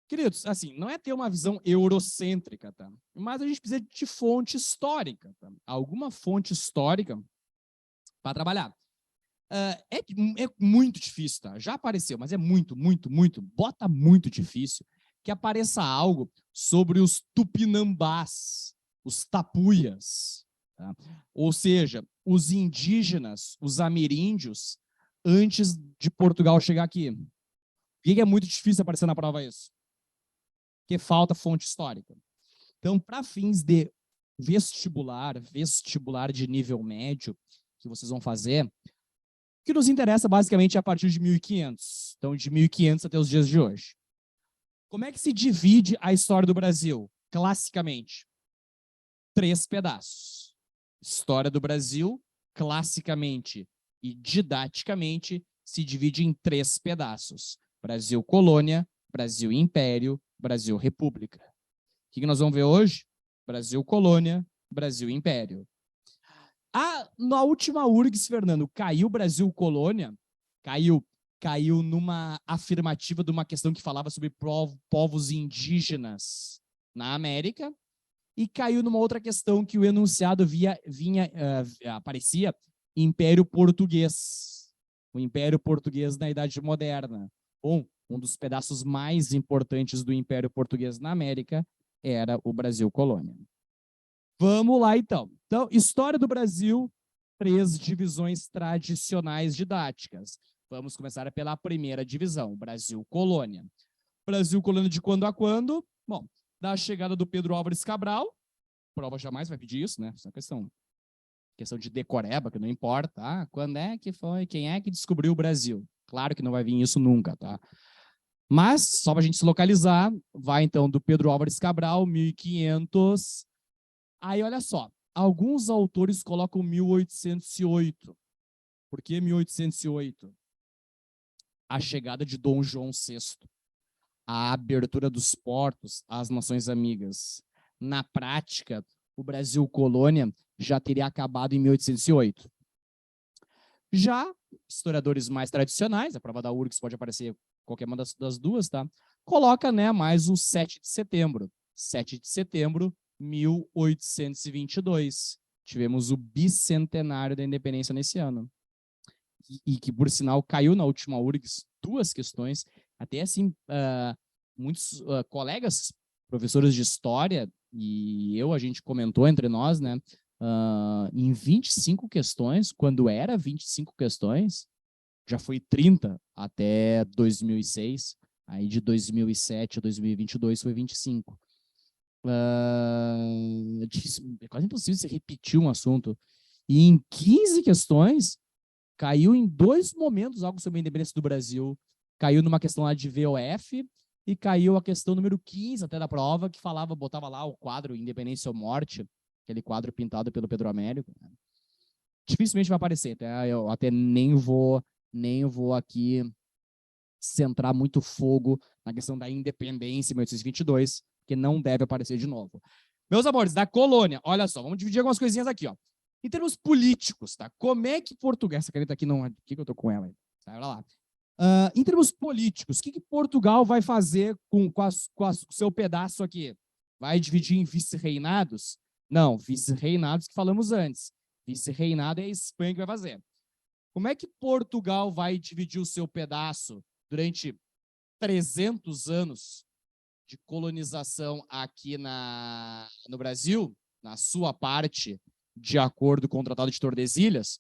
Queridos, assim, não é ter uma visão eurocêntrica, tá? Mas a gente precisa de fonte histórica, tá? Alguma fonte histórica para trabalhar. É muito difícil, tá? Já apareceu, mas é muito, bota muito difícil que apareça algo sobre os tupinambás, os tapuias, tá? Ou seja, os indígenas, os ameríndios, antes de Portugal chegar aqui. Por que é muito difícil aparecer na prova isso? Porque falta fonte histórica. Então, para fins de vestibular de nível médio, que vocês vão fazer, o que nos interessa basicamente é a partir de 1500. Então, de 1500 até os dias de hoje. Como é que se divide a história do Brasil? Classicamente, 3 pedaços. História do Brasil, classicamente e didaticamente, se divide em 3 pedaços. Brasil colônia, Brasil império, Brasil república. O que nós vamos ver hoje? Brasil colônia, Brasil império. Na última URGS, Fernando, caiu Brasil colônia? Caiu numa afirmativa de uma questão que falava sobre povos indígenas na América e caiu numa outra questão que o enunciado aparecia Império Português. O Império Português na Idade Moderna. Bom, um dos pedaços mais importantes do Império Português na América era o Brasil colônia. Vamos lá, então. Então, história do Brasil, 3 divisões tradicionais didáticas. Vamos começar pela primeira divisão, Brasil colônia. Brasil colônia de quando a quando? Bom, da chegada do Pedro Álvares Cabral, prova jamais vai pedir isso, né? Isso é uma questão de decoreba, que não importa. Ah, quando é que foi? Quem é que descobriu o Brasil? Claro que não vai vir isso nunca, tá? Mas, só para a gente se localizar, vai então do Pedro Álvares Cabral, 1500. Aí, olha só, alguns autores colocam 1808. Por que 1808? A chegada de Dom João VI, a abertura dos portos às nações amigas. Na prática, o Brasil colônia já teria acabado em 1808. Já historiadores mais tradicionais, a prova da URGS pode aparecer qualquer uma das duas, tá? Coloca, né, mais o 7 de setembro. 7 de setembro, 1822. Tivemos o bicentenário da independência nesse ano. E que, por sinal, caiu na última URGS 2 questões. Até, assim, muitos colegas, professores de história, e a gente comentou entre nós, né? Em 25 questões, quando era 25 questões, já foi 30 até 2006, aí de 2007 a 2022 foi 25. É quase impossível você repetir um assunto. E em 15 questões, caiu em 2 momentos algo sobre a independência do Brasil. Caiu numa questão lá de VOF e caiu a questão número 15 até da prova, que botava lá o quadro Independência ou Morte, aquele quadro pintado pelo Pedro Américo. Dificilmente vai aparecer, tá? Eu até nem vou aqui centrar muito fogo na questão da independência em 1822, que não deve aparecer de novo. Meus amores, da colônia, olha só, vamos dividir algumas coisinhas aqui, ó. Em termos políticos, tá? Como é que Portugal... Essa caneta aqui não... Aqui que eu tô com ela aí. Sai pra lá. Em termos políticos, o que Portugal vai fazer com o seu pedaço aqui? Vai dividir em vice-reinados? Não, vice-reinados que falamos antes. Vice-reinado é a Espanha que vai fazer. Como é que Portugal vai dividir o seu pedaço durante 300 anos de colonização aqui no Brasil, na sua parte, de acordo com o Tratado de Tordesilhas?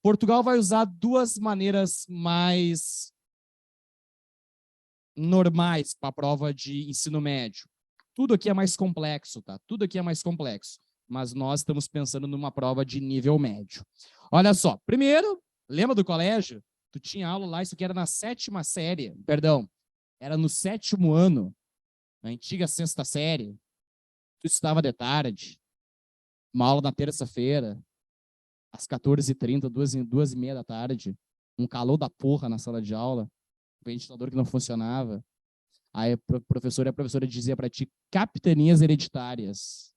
Portugal vai usar 2 maneiras mais normais para a prova de ensino médio. Tudo aqui é mais complexo, tá? Tudo aqui é mais complexo. Mas nós estamos pensando numa prova de nível médio. Olha só, primeiro, lembra do colégio? Tu tinha aula lá, isso aqui era na 7ª série, perdão, era no 7º ano, na antiga 6ª série. Tu estudava de tarde, uma aula na terça-feira, às 14h30, 2h30 da tarde, um calor da porra na sala de aula, ventilador que não funcionava. Aí a professora dizia para ti, capitanias hereditárias.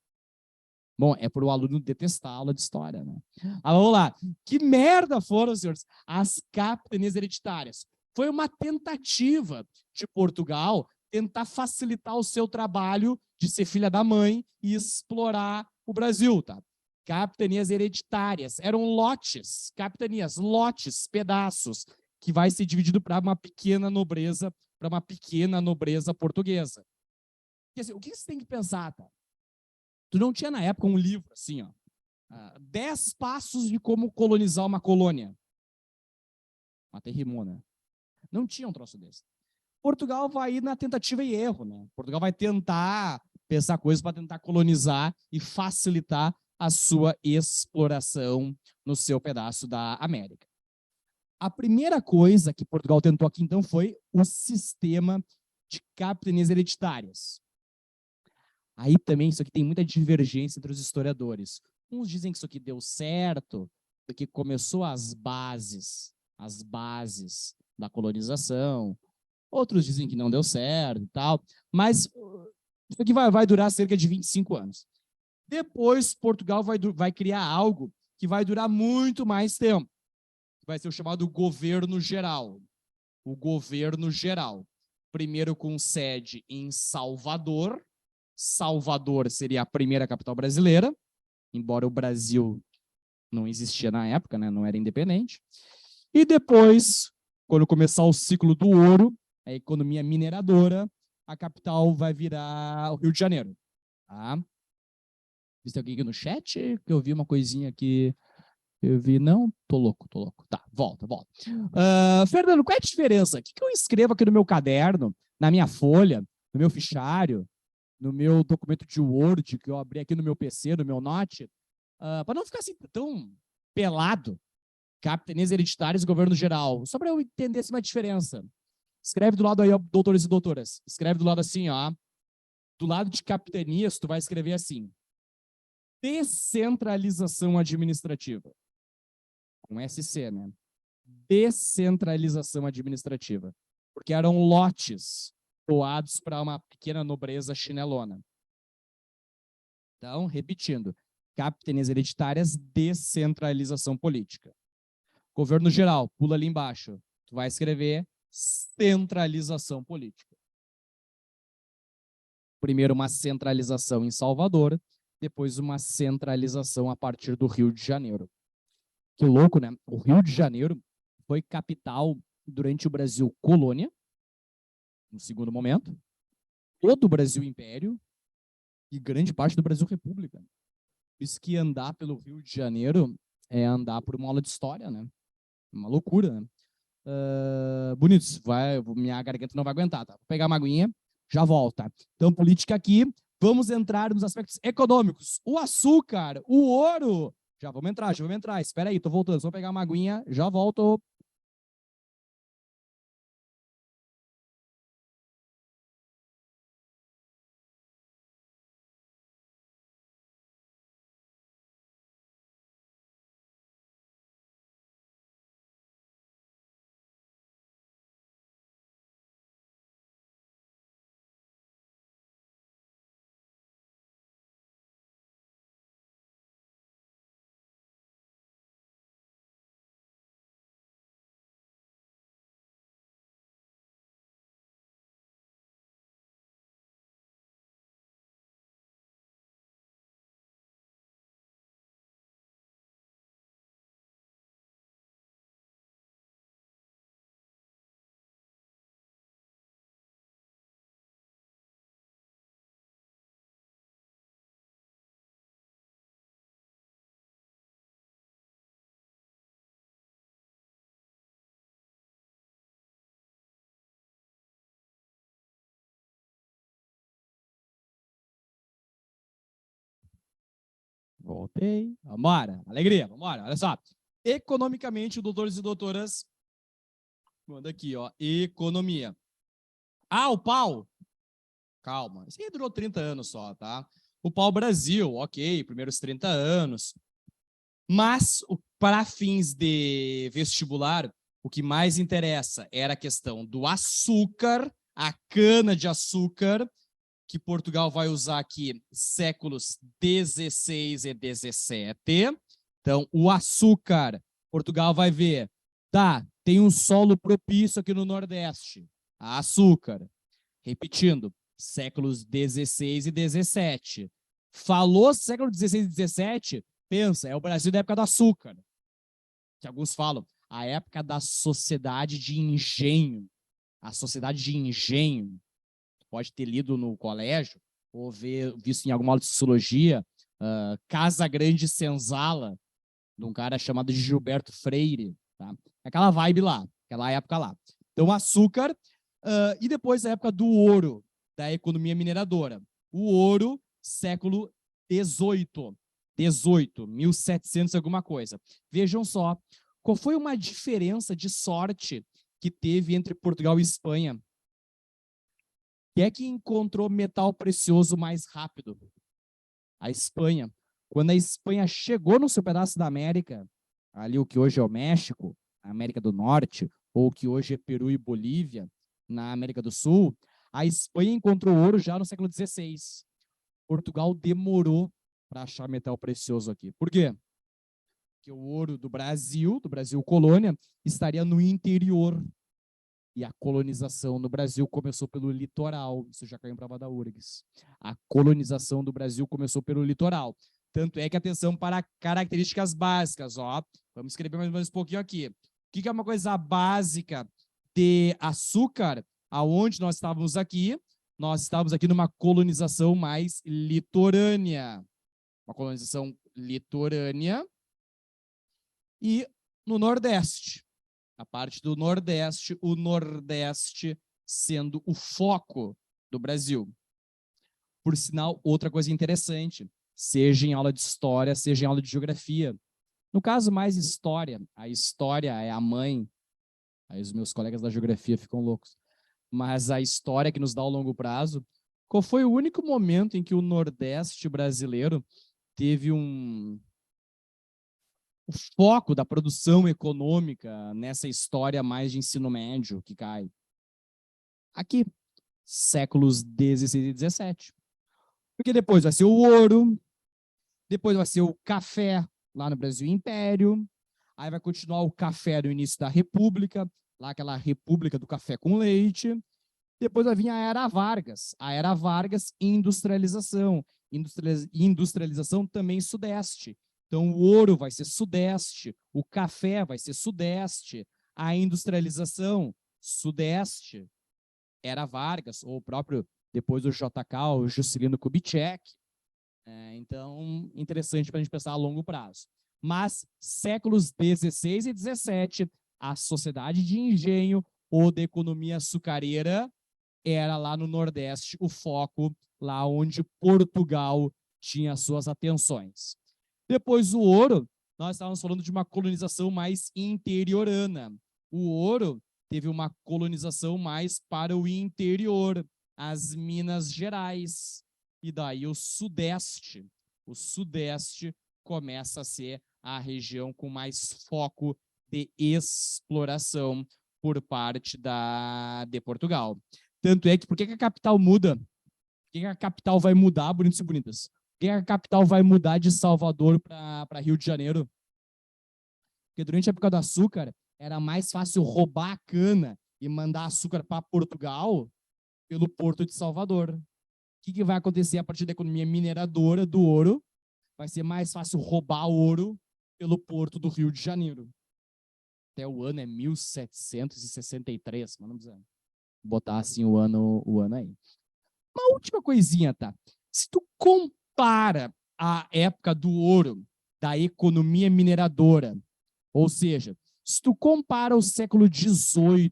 Bom, é para o aluno detestar a aula de história, né? Vamos lá. Que merda foram, senhores, as capitanias hereditárias? Foi uma tentativa de Portugal tentar facilitar o seu trabalho de ser filha da mãe e explorar o Brasil, tá? Capitanias hereditárias, eram lotes, capitanias, lotes, pedaços, que vai ser dividido para uma pequena nobreza portuguesa. E, assim, o que você tem que pensar, tá? Tu não tinha na época um livro assim, ó, 10 passos de como colonizar uma colônia. Até rimou, né? Não tinha um troço desse. Portugal vai ir na tentativa e erro, né? Portugal vai tentar pensar coisas para tentar colonizar e facilitar a sua exploração no seu pedaço da América. A primeira coisa que Portugal tentou aqui, então, foi o sistema de capitanias hereditárias. Aí também isso aqui tem muita divergência entre os historiadores. Uns dizem que isso aqui deu certo, porque começou as bases da colonização. Outros dizem que não deu certo e tal. Mas isso aqui vai durar cerca de 25 anos. Depois, Portugal vai criar algo que vai durar muito mais tempo. Vai ser o chamado governo geral. O governo geral. Primeiro com sede em Salvador. Salvador seria a primeira capital brasileira, embora o Brasil não existia na época, né? Não era independente. E depois, quando começar o ciclo do ouro, a economia mineradora, a capital vai virar o Rio de Janeiro. Tá? Tem alguém aqui no chat? Que eu vi uma coisinha aqui. Eu vi, não? Tô louco, tô louco. Tá, volta. Fernando, qual é a diferença? O que eu escrevo aqui no meu caderno, na minha folha, no meu fichário, no meu documento de Word, que eu abri aqui no meu PC, no meu Note, para não ficar assim tão pelado, capitanias hereditárias e governo geral, só para eu entender se uma diferença. Escreve do lado aí, ó, doutores e doutoras. Escreve do lado assim, ó. Do lado de capitanias, tu vai escrever assim: descentralização administrativa. Com SC, né? Descentralização administrativa. Porque eram lotes doados para uma pequena nobreza chinelona. Então, repetindo, capitanias hereditárias, descentralização política. Governo geral, pula ali embaixo. Tu vai escrever centralização política. Primeiro uma centralização em Salvador, depois uma centralização a partir do Rio de Janeiro. Que louco, né? O Rio de Janeiro foi capital durante o Brasil colônia, no segundo momento, todo o Brasil império e grande parte do Brasil república. Por isso que andar pelo Rio de Janeiro é andar por uma aula de história, né? Uma loucura, né? Bonitos, minha garganta não vai aguentar, tá? Vou pegar uma aguinha, já volta. Então, política aqui, vamos entrar nos aspectos econômicos. O açúcar, o ouro. Já vamos entrar. Espera aí, tô voltando. Só pegar uma aguinha, já volto. Voltei. Vambora. Alegria, vambora. Olha só. Economicamente, doutores e doutoras, manda aqui, ó. Economia. Ah, o pau. Calma. Isso aí durou 30 anos só, tá? O pau-brasil, ok, primeiros 30 anos. Mas, para fins de vestibular, o que mais interessa era a questão do açúcar, a cana-de-açúcar, que Portugal vai usar aqui séculos 16 e 17. Então, o açúcar, Portugal vai ver, tá, tem um solo propício aqui no Nordeste, açúcar. Repetindo, séculos 16 e 17. Falou século 16 e 17, pensa, é o Brasil da época do açúcar. Que alguns falam, a época da sociedade de engenho. A sociedade de engenho. Pode ter lido no colégio, ou visto em alguma aula de sociologia, Casa Grande Senzala, de um cara chamado de Gilberto Freire. Tá? Aquela vibe lá, aquela época lá. Então, açúcar, e depois a época do ouro, da economia mineradora. O ouro, século XVIII, 1700 e alguma coisa. Vejam só, qual foi uma diferença de sorte que teve entre Portugal e Espanha? Quem é que encontrou metal precioso mais rápido? A Espanha. Quando a Espanha chegou no seu pedaço da América, ali o que hoje é o México, a América do Norte, ou o que hoje é Peru e Bolívia, na América do Sul, a Espanha encontrou ouro já no século XVI. Portugal demorou para achar metal precioso aqui. Por quê? Porque o ouro do Brasil colônia, estaria no interior. E a colonização no Brasil começou pelo litoral. Isso já caiu em prova da URGS. A colonização do Brasil começou pelo litoral. Tanto é que atenção para características básicas. Ó. Vamos escrever mais ou menos um pouquinho aqui. O que é uma coisa básica de açúcar, aonde nós estávamos aqui? nós estávamos aqui numa colonização mais litorânea. Uma colonização litorânea e no Nordeste. A parte do Nordeste, o Nordeste sendo o foco do Brasil. Por sinal, outra coisa interessante, seja em aula de história, seja em aula de geografia. No caso, mais história. A história é a mãe. Aí os meus colegas da geografia ficam loucos. Mas a história que nos dá o longo prazo, qual foi o único momento em que o Nordeste brasileiro teve o foco da produção econômica nessa história mais de ensino médio que cai? Aqui, séculos 16 e 17. Porque depois vai ser o ouro, depois vai ser o café, lá no Brasil Império, aí vai continuar o café no início da República, lá aquela República do Café com Leite, depois vai vir a Era Vargas, industrialização, industrialização também Sudeste, então o ouro vai ser Sudeste, o café vai ser Sudeste, a industrialização Sudeste, Era Vargas, ou o próprio, depois o JK, o Juscelino Kubitschek. Então, interessante para a gente pensar a longo prazo. Mas, séculos 16 e 17, a sociedade de engenho ou da economia açucareira era lá no Nordeste o foco, lá onde Portugal tinha suas atenções. Depois o ouro, nós estávamos falando de uma colonização mais interiorana. O ouro teve uma colonização mais para o interior, as Minas Gerais, e daí o Sudeste começa a ser a região com mais foco de exploração por parte de Portugal. Tanto é que, por que a capital muda? Por que a capital vai mudar, bonitos e bonitas? Por que a capital vai mudar de Salvador para Rio de Janeiro? Porque durante a época do açúcar, era mais fácil roubar a cana e mandar açúcar para Portugal pelo Porto de Salvador. O que vai acontecer a partir da economia mineradora do ouro? Vai ser mais fácil roubar ouro pelo Porto do Rio de Janeiro. Até o ano é 1763, mas não precisa botar assim o ano aí. Uma última coisinha, tá? Se tu compara a época do ouro, da economia mineradora, ou seja, se tu compara o século XVIII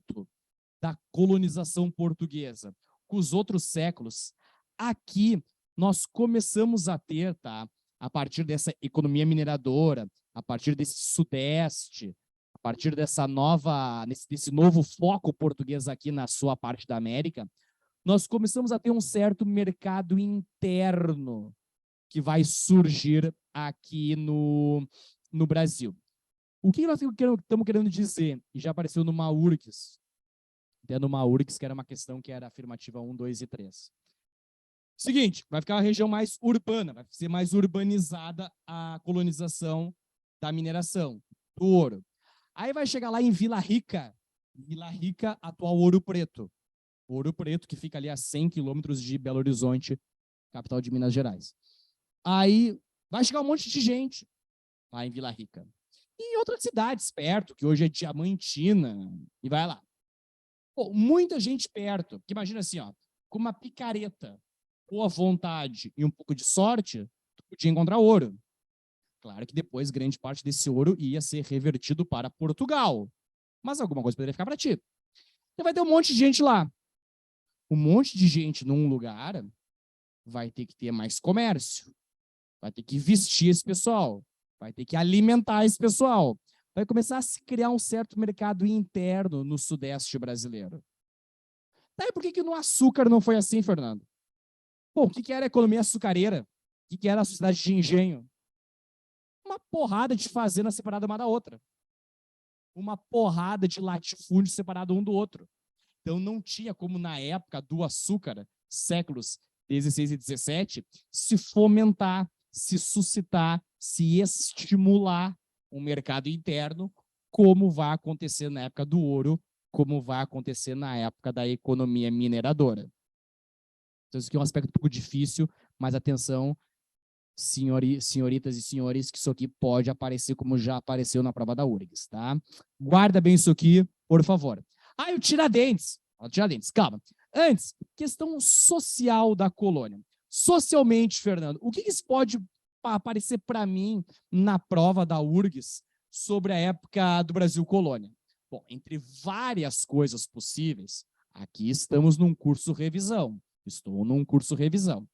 da colonização portuguesa com os outros séculos, aqui nós começamos a ter, tá, a partir dessa economia mineradora, a partir desse Sudeste, a partir desse novo foco português aqui na sua parte da América, nós começamos a ter um certo mercado interno que vai surgir aqui no Brasil. O que nós estamos querendo dizer? E já apareceu no Maurix, até no Maurix, que era uma questão que era afirmativa 1, 2 e 3. Seguinte, vai ficar uma região mais urbana, vai ser mais urbanizada a colonização da mineração, do ouro. Aí vai chegar lá em Vila Rica, atual Ouro Preto. Ouro Preto, que fica ali a 100 quilômetros de Belo Horizonte, capital de Minas Gerais. Aí vai chegar um monte de gente lá em Vila Rica. E em outras cidades perto, que hoje é Diamantina, e vai lá. Pô, muita gente perto, que imagina assim, ó, com uma picareta, boa vontade e um pouco de sorte, tu podia encontrar ouro. Claro que depois grande parte desse ouro ia ser revertido para Portugal, mas alguma coisa poderia ficar para ti. Então vai ter um monte de gente lá. Um monte de gente num lugar vai ter que ter mais comércio, vai ter que vestir esse pessoal, vai ter que alimentar esse pessoal. Vai começar a se criar um certo mercado interno no Sudeste brasileiro. Daí por que no açúcar não foi assim, Fernando? Pô, o que era a economia açucareira? O que era a sociedade de engenho? Uma porrada de fazenda separada uma da outra. Uma porrada de latifúndio separado um do outro. Então não tinha como na época do açúcar, séculos 16 e 17, se fomentar, se suscitar, se estimular um mercado interno, como vai acontecer na época do ouro, como vai acontecer na época da economia mineradora. Então isso aqui é um aspecto um pouco difícil, mas atenção, senhoritas e senhores, que isso aqui pode aparecer como já apareceu na prova da URGS, tá? Guarda bem isso aqui, por favor. Ah, e o Tiradentes. Tiradentes, calma. Antes, questão social da colônia. Socialmente, Fernando, o que isso pode aparecer para mim na prova da URGS sobre a época do Brasil colônia? Bom, entre várias coisas possíveis, aqui estamos num curso revisão. Estou num curso revisão.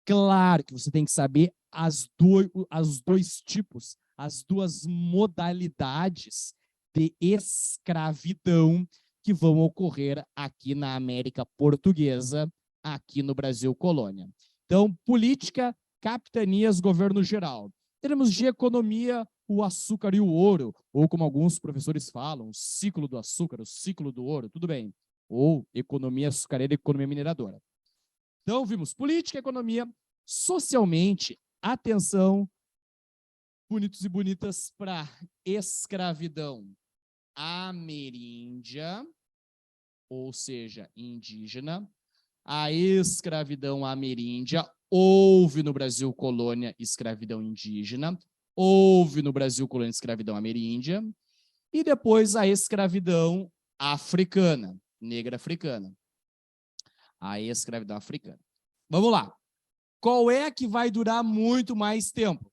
Claro que você tem que saber os dois tipos, as duas modalidades de escravidão que vão ocorrer aqui na América Portuguesa, aqui no Brasil colônia. Então, política, capitanias, governo geral. Teremos de economia, o açúcar e o ouro, ou como alguns professores falam, o ciclo do açúcar, o ciclo do ouro, tudo bem. Ou economia açucareira e economia mineradora. Então, vimos política, economia, socialmente, atenção, bonitos e bonitas, para escravidão ameríndia, ou seja, indígena. A escravidão ameríndia, houve no Brasil colônia escravidão indígena, houve no Brasil colônia escravidão ameríndia, e depois a escravidão africana, negra africana. A escravidão africana. Vamos lá. Qual é que vai durar muito mais tempo?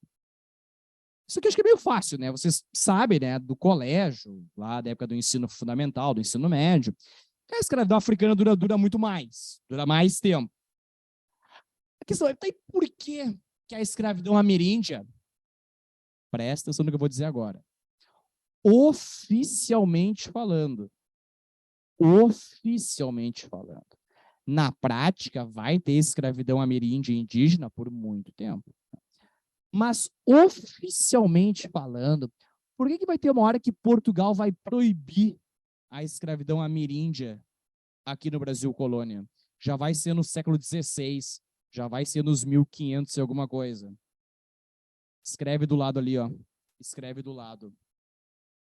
Isso aqui acho que é meio fácil, né? Vocês sabem, né, do colégio, lá da época do ensino fundamental, do ensino médio, a escravidão africana dura muito mais, dura mais tempo. A questão é, e por que a escravidão ameríndia? Presta atenção no que eu vou dizer agora. Oficialmente falando, na prática, vai ter escravidão ameríndia e indígena por muito tempo. Mas, oficialmente falando, por que vai ter uma hora que Portugal vai proibir a escravidão ameríndia aqui no Brasil colônia? Já vai ser no século XVI, já vai ser nos 1500 e alguma coisa. Escreve do lado ali, ó. Escreve do lado.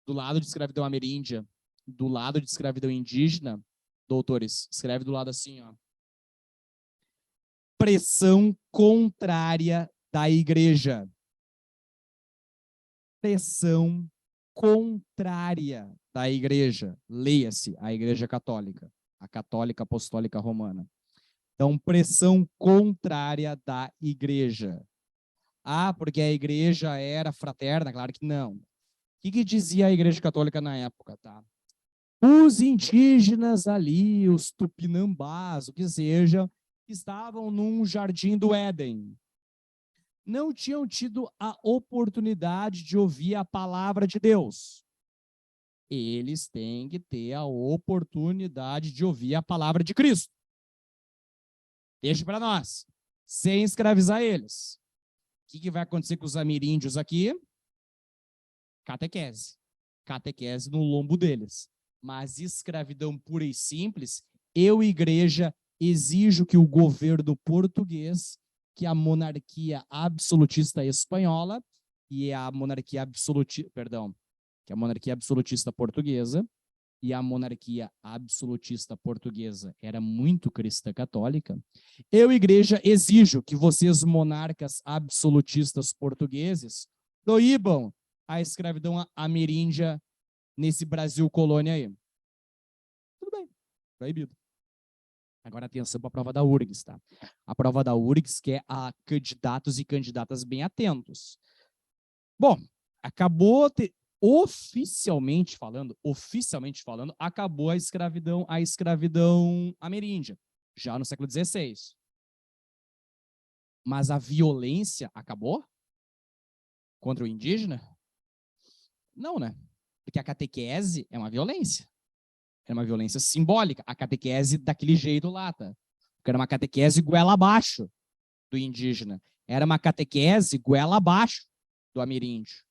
Do lado de escravidão ameríndia, do lado de escravidão indígena, doutores, escreve do lado assim, ó. Pressão contrária da igreja. Pressão contrária da igreja. Leia-se, a igreja católica, a católica apostólica romana. Então, pressão contrária da igreja. Ah, porque a igreja era fraterna? Claro que não. O que dizia a igreja católica na época, tá? Os indígenas ali, os tupinambás, o que seja, estavam num jardim do Éden. Não tinham tido a oportunidade de ouvir a palavra de Deus. Eles têm que ter a oportunidade de ouvir a palavra de Cristo. Deixa para nós, sem escravizar eles. O que vai acontecer com os ameríndios aqui? Catequese. Catequese no lombo deles. Mas escravidão pura e simples, eu, igreja, exijo que o governo português, que a monarquia absolutista espanhola e a monarquia absolutista, que a monarquia absolutista portuguesa e a monarquia absolutista portuguesa era muito cristã católica, eu, igreja, exijo que vocês, monarcas absolutistas portugueses, proíbam a escravidão ameríndia nesse Brasil colônia aí. Tudo bem, proibido. Agora atenção para a prova da URGS, tá? A prova da URGS quer a candidatos e candidatas bem atentos. Bom, acabou, oficialmente falando, acabou a escravidão ameríndia, já no século XVI. Mas a violência acabou? Contra o indígena? Não, né? Porque a catequese é uma violência. É uma violência simbólica. A catequese daquele jeito lá, tá? Porque era uma catequese goela abaixo do indígena. Era uma catequese goela abaixo do ameríndio.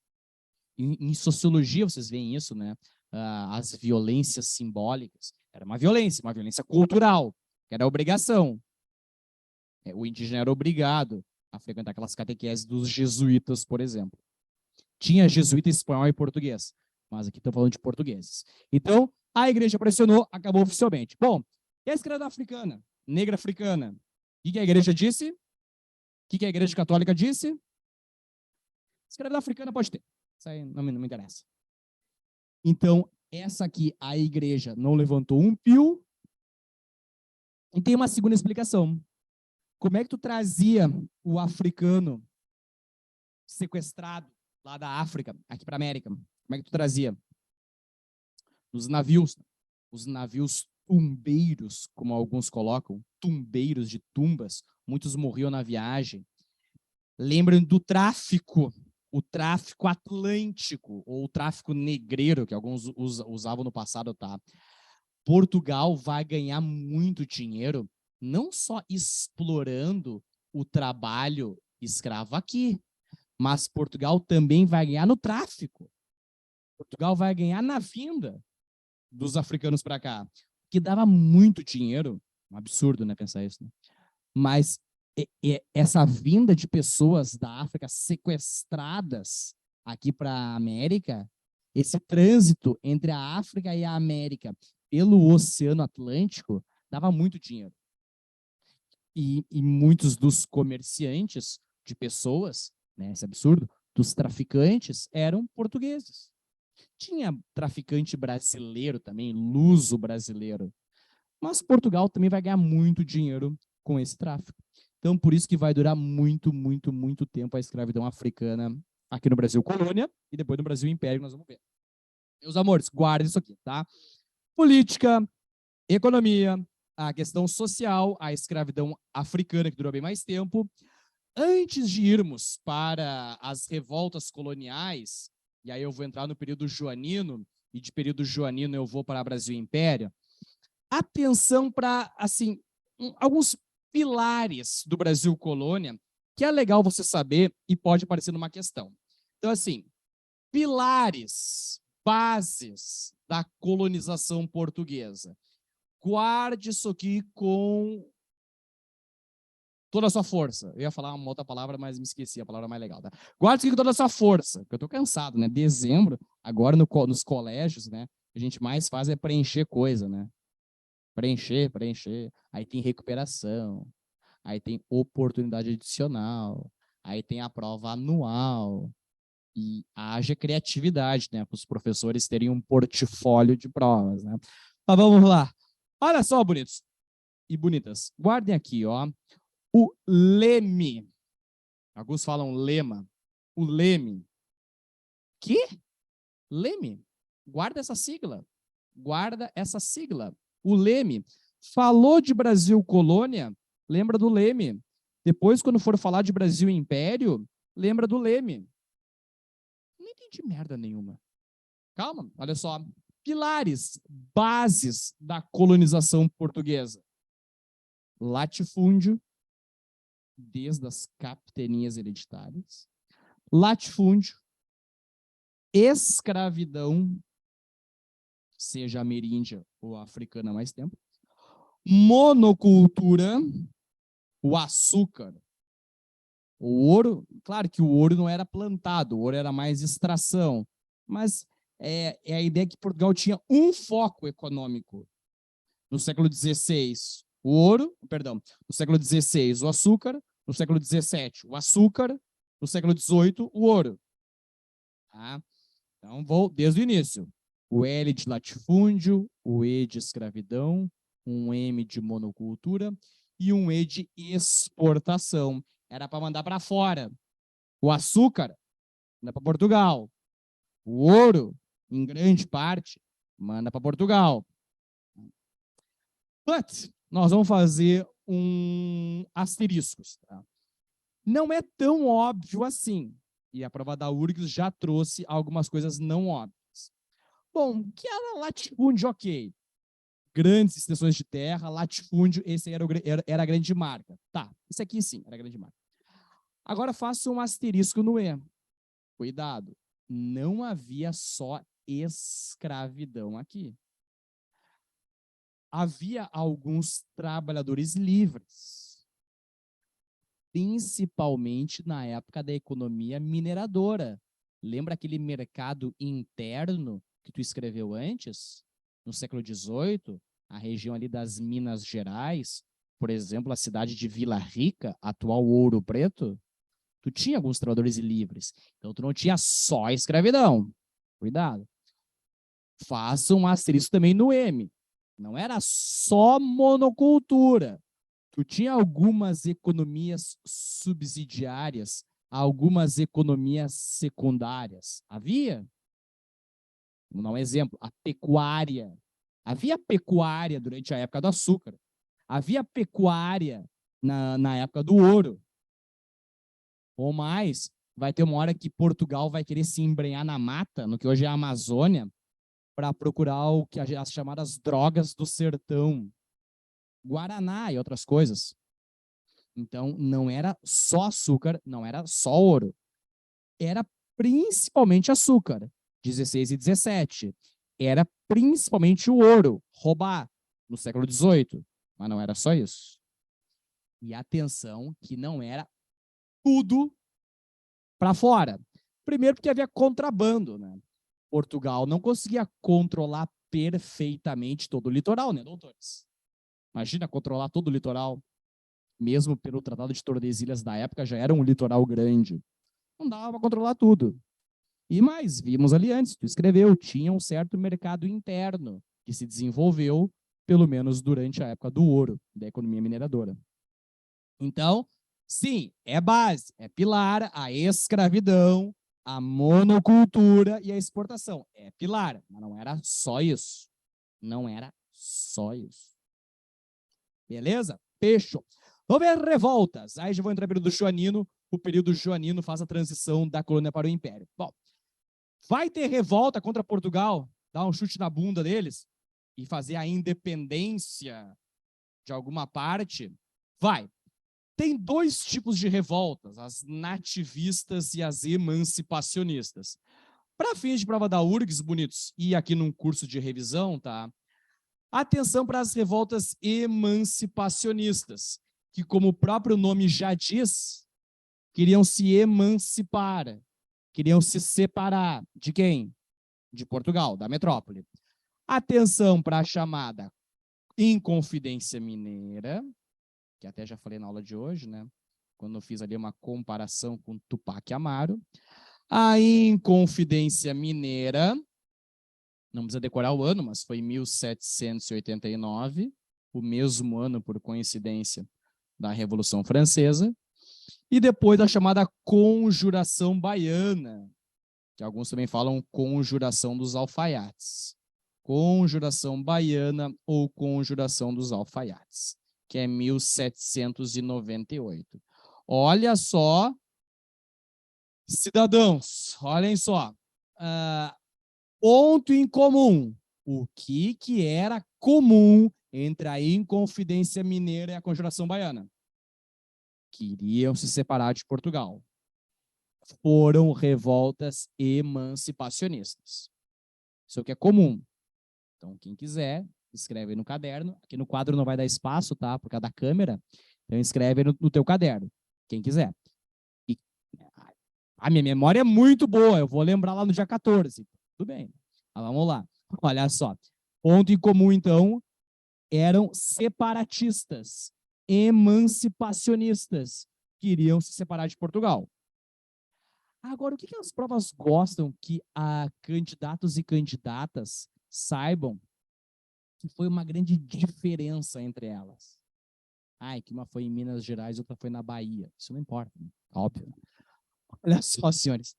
Em sociologia vocês veem isso, né? As violências simbólicas. Era uma violência cultural, que era obrigação. O indígena era obrigado a frequentar aquelas catequeses dos jesuítas, por exemplo. Tinha jesuíta espanhol e português, mas aqui estão falando de portugueses. Então, a igreja pressionou, acabou oficialmente. Bom, e a escravidão africana, negra africana? O que a igreja disse? O que a igreja católica disse? Escravidão africana pode ter. Isso aí não me interessa. Então, essa aqui, a igreja não levantou um pio, E tem uma segunda explicação. Como é que tu trazia o africano sequestrado lá da África, aqui para a América? Como é que tu trazia? Nos navios. Os navios tumbeiros, como alguns colocam, tumbeiros de tumbas, muitos morriam na viagem. Lembram do tráfico, o tráfico atlântico, ou o tráfico negreiro, que alguns usavam no passado, tá? Portugal vai ganhar muito dinheiro, não só explorando o trabalho escravo aqui, mas Portugal também vai ganhar no tráfico. Portugal vai ganhar na vinda dos africanos para cá, que dava muito dinheiro. Um absurdo, né, pensar isso, né? Mas essa vinda de pessoas da África sequestradas aqui para a América, esse trânsito entre a África e a América pelo Oceano Atlântico dava muito dinheiro. E muitos dos comerciantes de pessoas, né, esse absurdo, dos traficantes, eram portugueses. Tinha traficante brasileiro também, luso brasileiro. Mas Portugal também vai ganhar muito dinheiro com esse tráfico. Então, por isso que vai durar muito, muito, muito tempo a escravidão africana aqui no Brasil colônia e depois no Brasil império, nós vamos ver. Meus amores, guardem isso aqui, tá? Política, economia, a questão social, a escravidão africana, que durou bem mais tempo. Antes de irmos para as revoltas coloniais, e aí eu vou entrar no período joanino, e de período joanino eu vou para Brasil Império, atenção para, assim, alguns pilares do Brasil colônia, que é legal você saber e pode aparecer numa questão. Então, assim, pilares, bases da colonização portuguesa. Guarde isso aqui com toda a sua força. Eu ia falar uma outra palavra, mas me esqueci, a palavra mais legal, tá? Guarde isso aqui com toda a sua força, porque eu tô cansado, né? Dezembro, agora nos colégios, né? A gente mais faz é preencher coisa, né? Preencher. Aí tem recuperação, aí tem oportunidade adicional, aí tem a prova anual. E haja criatividade, né? Para os professores terem um portfólio de provas, né? Mas vamos lá. Olha só, bonitos e bonitas. Guardem aqui, ó. O leme. Alguns falam lema. O leme. Que? Leme. Guarda essa sigla. Guarda essa sigla. O leme. Falou de Brasil colônia, lembra do leme. Depois, quando for falar de Brasil império, lembra do leme. Não entendi merda nenhuma. Calma, olha só. Pilares, bases da colonização portuguesa. Latifúndio, desde as capitanias hereditárias. Latifúndio, escravidão, seja ameríndia ou africana há mais tempo. Monocultura, o açúcar. O ouro, claro que o ouro não era plantado, o ouro era mais extração, mas é a ideia que Portugal tinha um foco econômico. No século XVI, o ouro, perdão, no século XVI, o açúcar, no século XVII, o açúcar, no século XVIII, o ouro. Tá? Então, vou desde o início. O L de latifúndio, o E de escravidão, um M de monocultura e um E de exportação. Era para mandar para fora. O açúcar, manda para Portugal. O ouro, em grande parte, manda para Portugal. But, nós vamos fazer um asteriscos. Tá? Não é tão óbvio assim. E a prova da URGS já trouxe algumas coisas não óbvias. Bom, que era latifúndio, ok. Grandes extensões de terra, latifúndio, esse era a grande marca. Tá, isso aqui sim, era a grande marca. Agora faço um asterisco no E. Cuidado, não havia só escravidão aqui. Havia alguns trabalhadores livres, principalmente na época da economia mineradora. Lembra aquele mercado interno que tu escreveu antes? No século XVIII, a região ali das Minas Gerais, por exemplo, a cidade de Vila Rica, atual Ouro Preto, tu tinha alguns trabalhadores livres. Então, tu não tinha só escravidão. Cuidado. Faça um asterisco também no M. Não era só monocultura. Tu tinha algumas economias subsidiárias, algumas economias secundárias. Havia? Vamos dar um exemplo, a pecuária. Havia pecuária durante a época do açúcar. Havia pecuária na época do ouro. Ou mais, vai ter uma hora que Portugal vai querer se embrenhar na mata, no que hoje é a Amazônia, para procurar o que as chamadas drogas do sertão, Guaraná e outras coisas. Então, não era só açúcar, não era só ouro. Era principalmente açúcar, 16 e 17. Era principalmente o ouro, roubar, no século XVIII. Mas não era só isso. E atenção que não era tudo para fora. Primeiro porque havia contrabando, né? Portugal não conseguia controlar perfeitamente todo o litoral, né, doutores? Imagina controlar todo o litoral, mesmo pelo Tratado de Tordesilhas da época, já era um litoral grande. Não dava para controlar tudo. E mais, vimos ali antes, tu escreveu, tinha um certo mercado interno que se desenvolveu, pelo menos durante a época do ouro, da economia mineradora. Então, sim, é base, é pilar a escravidão, a monocultura e a exportação. É pilar, mas não era só isso. Não era só isso. Beleza? Fechou. Vamos ver revoltas. Aí já vou entrar no período joanino. O período joanino faz a transição da colônia para o império. Bom, vai ter revolta contra Portugal, dar um chute na bunda deles e fazer a independência de alguma parte? Vai. Tem dois tipos de revoltas, as nativistas e as emancipacionistas. Para fins de prova da URGS, bonitos, e aqui num curso de revisão, tá? Atenção para as revoltas emancipacionistas, que, como o próprio nome já diz, queriam se emancipar, queriam se separar de quem? De Portugal, da metrópole. Atenção para a chamada Inconfidência Mineira, que até já falei na aula de hoje, né? Quando eu fiz ali uma comparação com Tupac Amaru. A Inconfidência Mineira, não precisa decorar o ano, mas foi em 1789, o mesmo ano, por coincidência, da Revolução Francesa. E depois a chamada Conjuração Baiana, que alguns também falam Conjuração dos Alfaiates. Conjuração Baiana ou Conjuração dos Alfaiates, que é 1798. Olha só, cidadãos, olhem só. Ponto em comum. O que era comum entre a Inconfidência Mineira e a Conjuração Baiana? Queriam se separar de Portugal. Foram revoltas emancipacionistas. Isso é o que é comum. Então, quem quiser, escreve no caderno. Aqui no quadro não vai dar espaço, tá? Por causa da câmera. Então, escreve no teu caderno. Quem quiser. E a minha memória é muito boa. Eu vou lembrar lá no dia 14. Tudo bem. Mas vamos lá. Olha só. Ponto em comum, então, eram separatistas, emancipacionistas. Queriam se separar de Portugal. Agora, o que as provas gostam que candidatos e candidatas saibam que foi uma grande diferença entre elas? Que uma foi em Minas Gerais, outra foi na Bahia. Isso não importa, né? Óbvio. Olha só, senhores.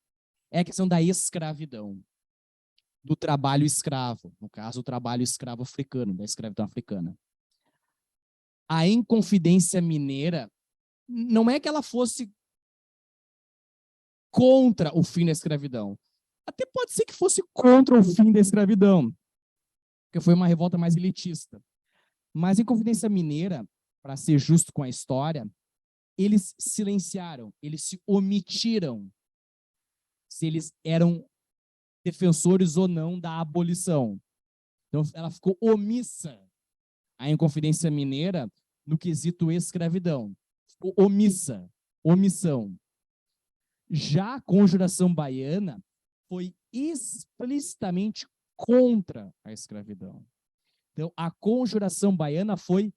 É a questão da escravidão, do trabalho escravo. No caso, o trabalho escravo africano, da escravidão africana. A Inconfidência Mineira não é que ela fosse contra o fim da escravidão. Até pode ser que fosse contra o fim da escravidão, porque foi uma revolta mais elitista. Mas a Inconfidência Mineira, para ser justo com a história, eles silenciaram, eles se omitiram se eles eram defensores ou não da abolição. Então, ela ficou omissa, a Inconfidência Mineira, no quesito escravidão. Ficou omissa, omissão. Já a Conjuração Baiana foi explicitamente contra a escravidão. Então, a Conjuração Baiana foi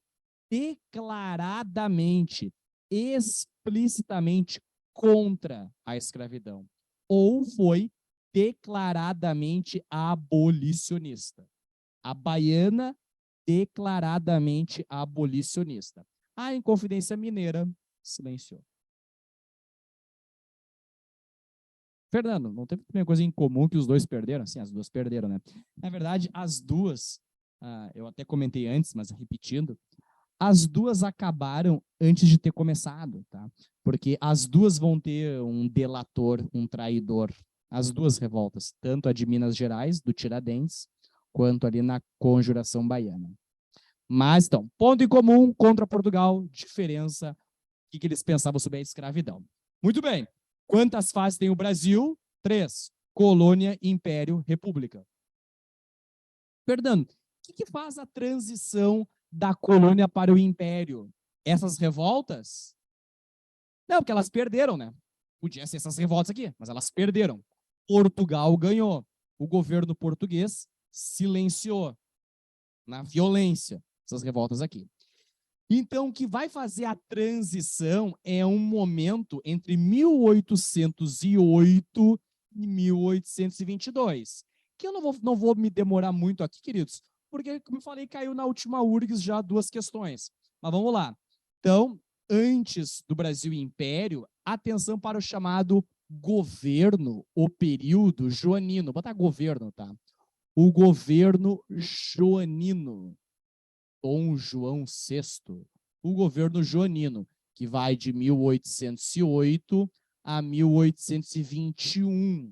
declaradamente, explicitamente contra a escravidão, ou foi declaradamente abolicionista. A baiana declaradamente abolicionista. A Inconfidência Mineira silenciou. Fernando, não teve nenhuma coisa em comum que os dois perderam? Sim, as duas perderam, né? Na verdade, as duas, eu até comentei antes, mas repetindo, as duas acabaram antes de ter começado, tá? Porque as duas vão ter um delator, um traidor, as duas revoltas, tanto a de Minas Gerais, do Tiradentes, quanto ali na Conjuração Baiana. Mas, então, ponto em comum contra Portugal, diferença, o que eles pensavam sobre a escravidão. Muito bem. Quantas fases tem o Brasil? 3. Colônia, Império, República. Fernando, o que faz a transição da colônia para o Império? Essas revoltas? Não, porque elas perderam, né? Podia ser essas revoltas aqui, mas elas perderam. Portugal ganhou. O governo português silenciou na violência essas revoltas aqui. Então, o que vai fazer a transição é um momento entre 1808 e 1822, que eu não vou me demorar muito aqui, queridos, porque, como eu falei, caiu na última URGS já 2 questões. Mas vamos lá. Então, antes do Brasil Império, atenção para o chamado governo, o período joanino. Vou botar governo, tá? O governo joanino. Dom João VI, o governo joanino, que vai de 1808 a 1821,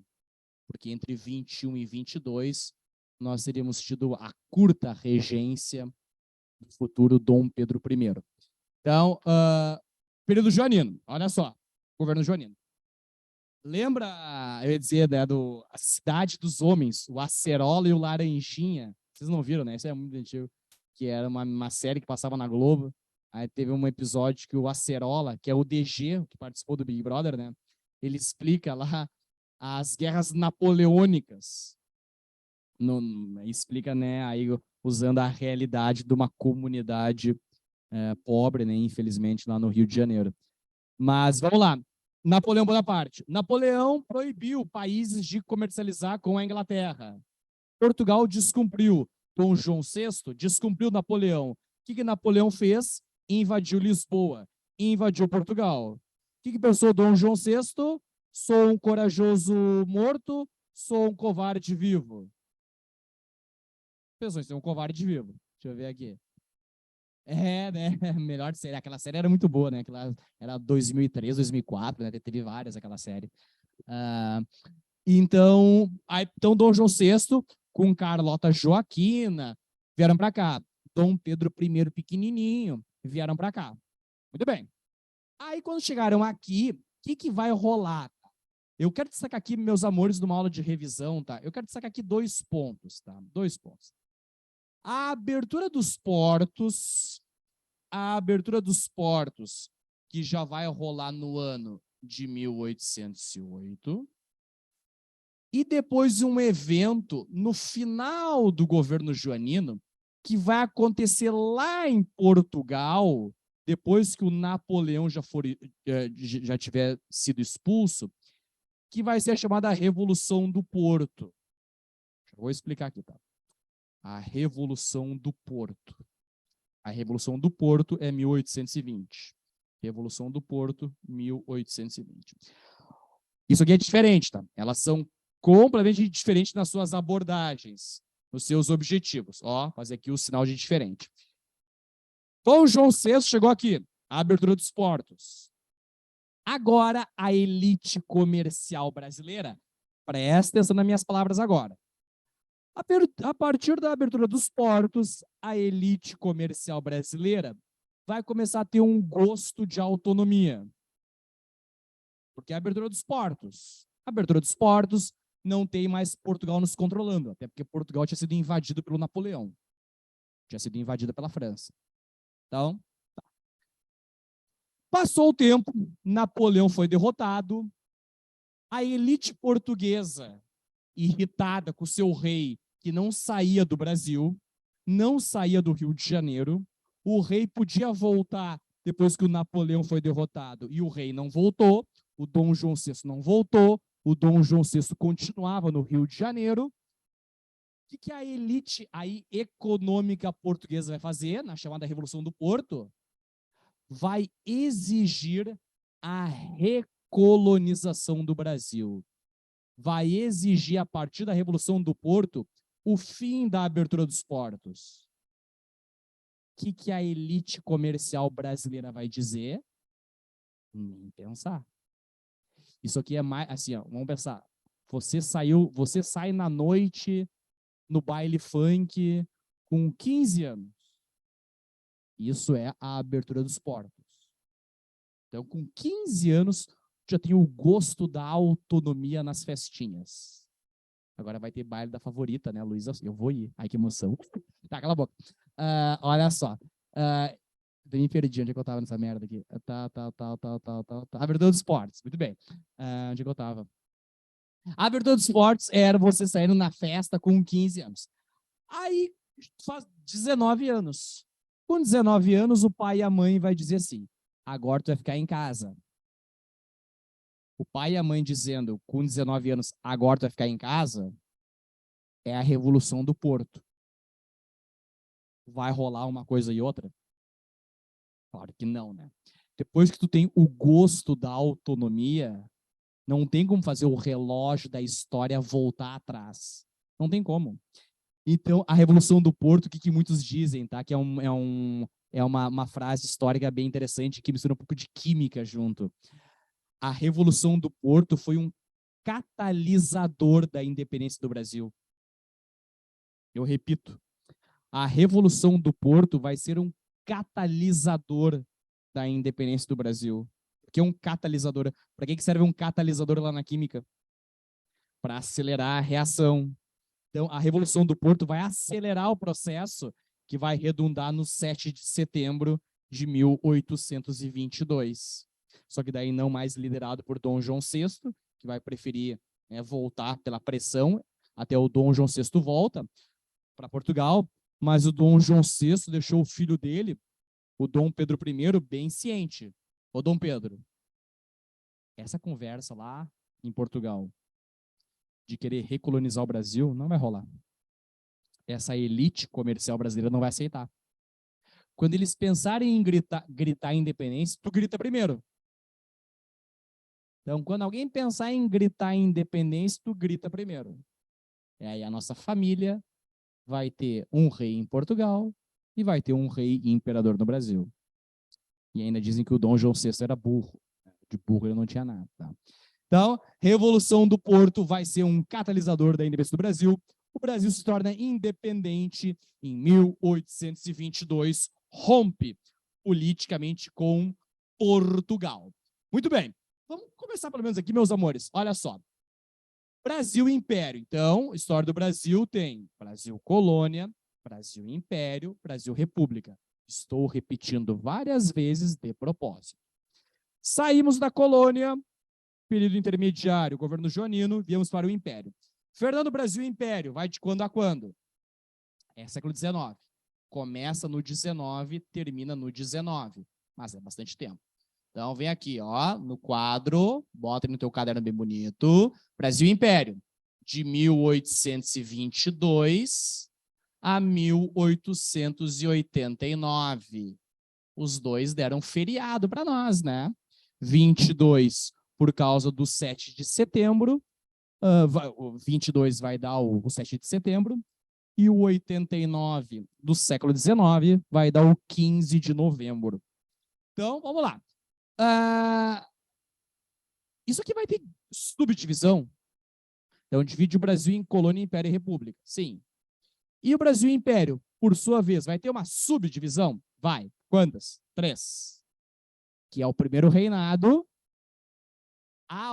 porque entre 21 e 22 nós teríamos tido a curta regência do futuro Dom Pedro I. Então, período joanino, olha só, governo joanino. Lembra, eu ia dizer, né, a Cidade dos Homens, o Acerola e o Laranjinha? Vocês não viram, né? Isso é muito antigo. Que era uma série que passava na Globo. Aí teve um episódio que o Acerola, que é o DG, que participou do Big Brother, né? Ele explica lá as guerras napoleônicas. Explica, né, aí usando a realidade de uma comunidade pobre, né, infelizmente, lá no Rio de Janeiro. Mas vamos lá. Napoleão Bonaparte. Napoleão proibiu países de comercializar com a Inglaterra. Portugal descumpriu. Dom João VI descumpriu Napoleão. O que Napoleão fez? Invadiu Lisboa, invadiu Portugal. O que pensou Dom João VI? Sou um corajoso morto, sou um covarde vivo. Pensou em ser um covarde vivo. Deixa eu ver aqui. Né? Melhor série. Aquela série era muito boa, né? Aquela era 2003, 2004, né? Teve várias aquela série. Então, Dom João VI com Carlota Joaquina vieram para cá. Dom Pedro I pequenininho vieram para cá. Muito bem. Aí, quando chegaram aqui, o que vai rolar? Eu quero destacar aqui, meus amores, numa aula de revisão, tá? Eu quero destacar aqui 2 pontos, tá? 2 pontos. A abertura dos portos, que já vai rolar no ano de 1808, e depois um evento no final do governo joanino, que vai acontecer lá em Portugal, depois que o Napoleão já tiver sido expulso, que vai ser a chamada Revolução do Porto. Vou explicar aqui, tá? A Revolução do Porto. A Revolução do Porto é 1820. Revolução do Porto, 1820. Isso aqui é diferente, tá? Elas são completamente diferentes nas suas abordagens, nos seus objetivos. Ó, fazer aqui o sinal de diferente. Dom João VI chegou aqui, a abertura dos portos. Agora, a elite comercial brasileira, presta atenção nas minhas palavras agora. A partir da abertura dos portos, a elite comercial brasileira vai começar a ter um gosto de autonomia. Porque é a abertura dos portos. A abertura dos portos não tem mais Portugal nos controlando, até porque Portugal tinha sido invadido pelo Napoleão. Tinha sido invadida pela França. Então, tá. Passou o tempo, Napoleão foi derrotado, a elite portuguesa, irritada com o seu rei, que não saía do Brasil, não saía do Rio de Janeiro, o rei podia voltar depois que o Napoleão foi derrotado, e o rei não voltou, o Dom João VI não voltou, o Dom João VI continuava no Rio de Janeiro. que a elite aí econômica portuguesa vai fazer, na chamada Revolução do Porto? Vai exigir a recolonização do Brasil. Vai exigir, a partir da Revolução do Porto, o fim da abertura dos portos. O que a elite comercial brasileira vai dizer? Nem pensar. Isso aqui é mais, assim, ó, vamos pensar. Você sai na noite, no baile funk, com 15 anos. Isso é a abertura dos portos. Então, com 15 anos, já tem o gosto da autonomia nas festinhas. Agora vai ter baile da favorita, né, Luísa? Eu vou ir. Ai, que emoção. Tá, cala a boca. Olha só. Me perdi. Onde é que eu tava nessa merda aqui? Tá. Abertura dos esportes. Muito bem. Onde é que eu tava? A abertura dos esportes era você saindo na festa com 15 anos. Aí, faz 19 anos. Com 19 anos, o pai e a mãe vai dizer assim, agora tu vai ficar em casa. O pai e a mãe dizendo, com 19 anos, agora tu vai ficar em casa, é a Revolução do Porto. Vai rolar uma coisa e outra? Claro que não, né? Depois que tu tem o gosto da autonomia, não tem como fazer o relógio da história voltar atrás. Não tem como. Então, a Revolução do Porto, o que muitos dizem, tá? Que é uma frase histórica bem interessante, que mistura um pouco de química junto. A Revolução do Porto foi um catalisador da independência do Brasil. Eu repito, a Revolução do Porto vai ser um catalisador da independência do Brasil. Porque é um catalisador. Para que serve um catalisador lá na química? Para acelerar a reação. Então, a Revolução do Porto vai acelerar o processo que vai redundar no 7 de setembro de 1822. Só que daí não mais liderado por Dom João VI, que vai preferir voltar pela pressão, até o Dom João VI volta para Portugal, mas o Dom João VI deixou o filho dele, o Dom Pedro I, bem ciente. Ô, Dom Pedro, essa conversa lá em Portugal de querer recolonizar o Brasil não vai rolar. Essa elite comercial brasileira não vai aceitar. Quando eles pensarem em gritar independência, tu grita primeiro. Então, quando alguém pensar em gritar independência, tu grita primeiro. E aí a nossa família vai ter um rei em Portugal e vai ter um rei e imperador no Brasil. E ainda dizem que o Dom João VI era burro. De burro ele não tinha nada. Tá? Então, Revolução do Porto vai ser um catalisador da independência do Brasil. O Brasil se torna independente em 1822, rompe politicamente com Portugal. Muito bem, vamos começar pelo menos aqui, meus amores. Olha só. Brasil e Império. Então, história do Brasil tem Brasil Colônia, Brasil Império, Brasil República. Estou repetindo várias vezes de propósito. Saímos da colônia, período intermediário, governo joanino, viemos para o Império. Fernando, Brasil e Império, vai de quando a quando? É século XIX. Começa no 19, termina no 19, mas é bastante tempo. Então, vem aqui, ó, no quadro, bota no teu caderno bem bonito, Brasil e Império, de 1822 a 1889. Os dois deram feriado para nós, né? 22 por causa do 7 de setembro, o 22 vai dar o 7 de setembro, e o 89 do século XIX vai dar o 15 de novembro. Então, vamos lá. Isso aqui vai ter subdivisão. Então, divide o Brasil em colônia, império e república. Sim. E o Brasil e Império, por sua vez, vai ter uma subdivisão? Vai. Quantas? 3. Que é o primeiro reinado,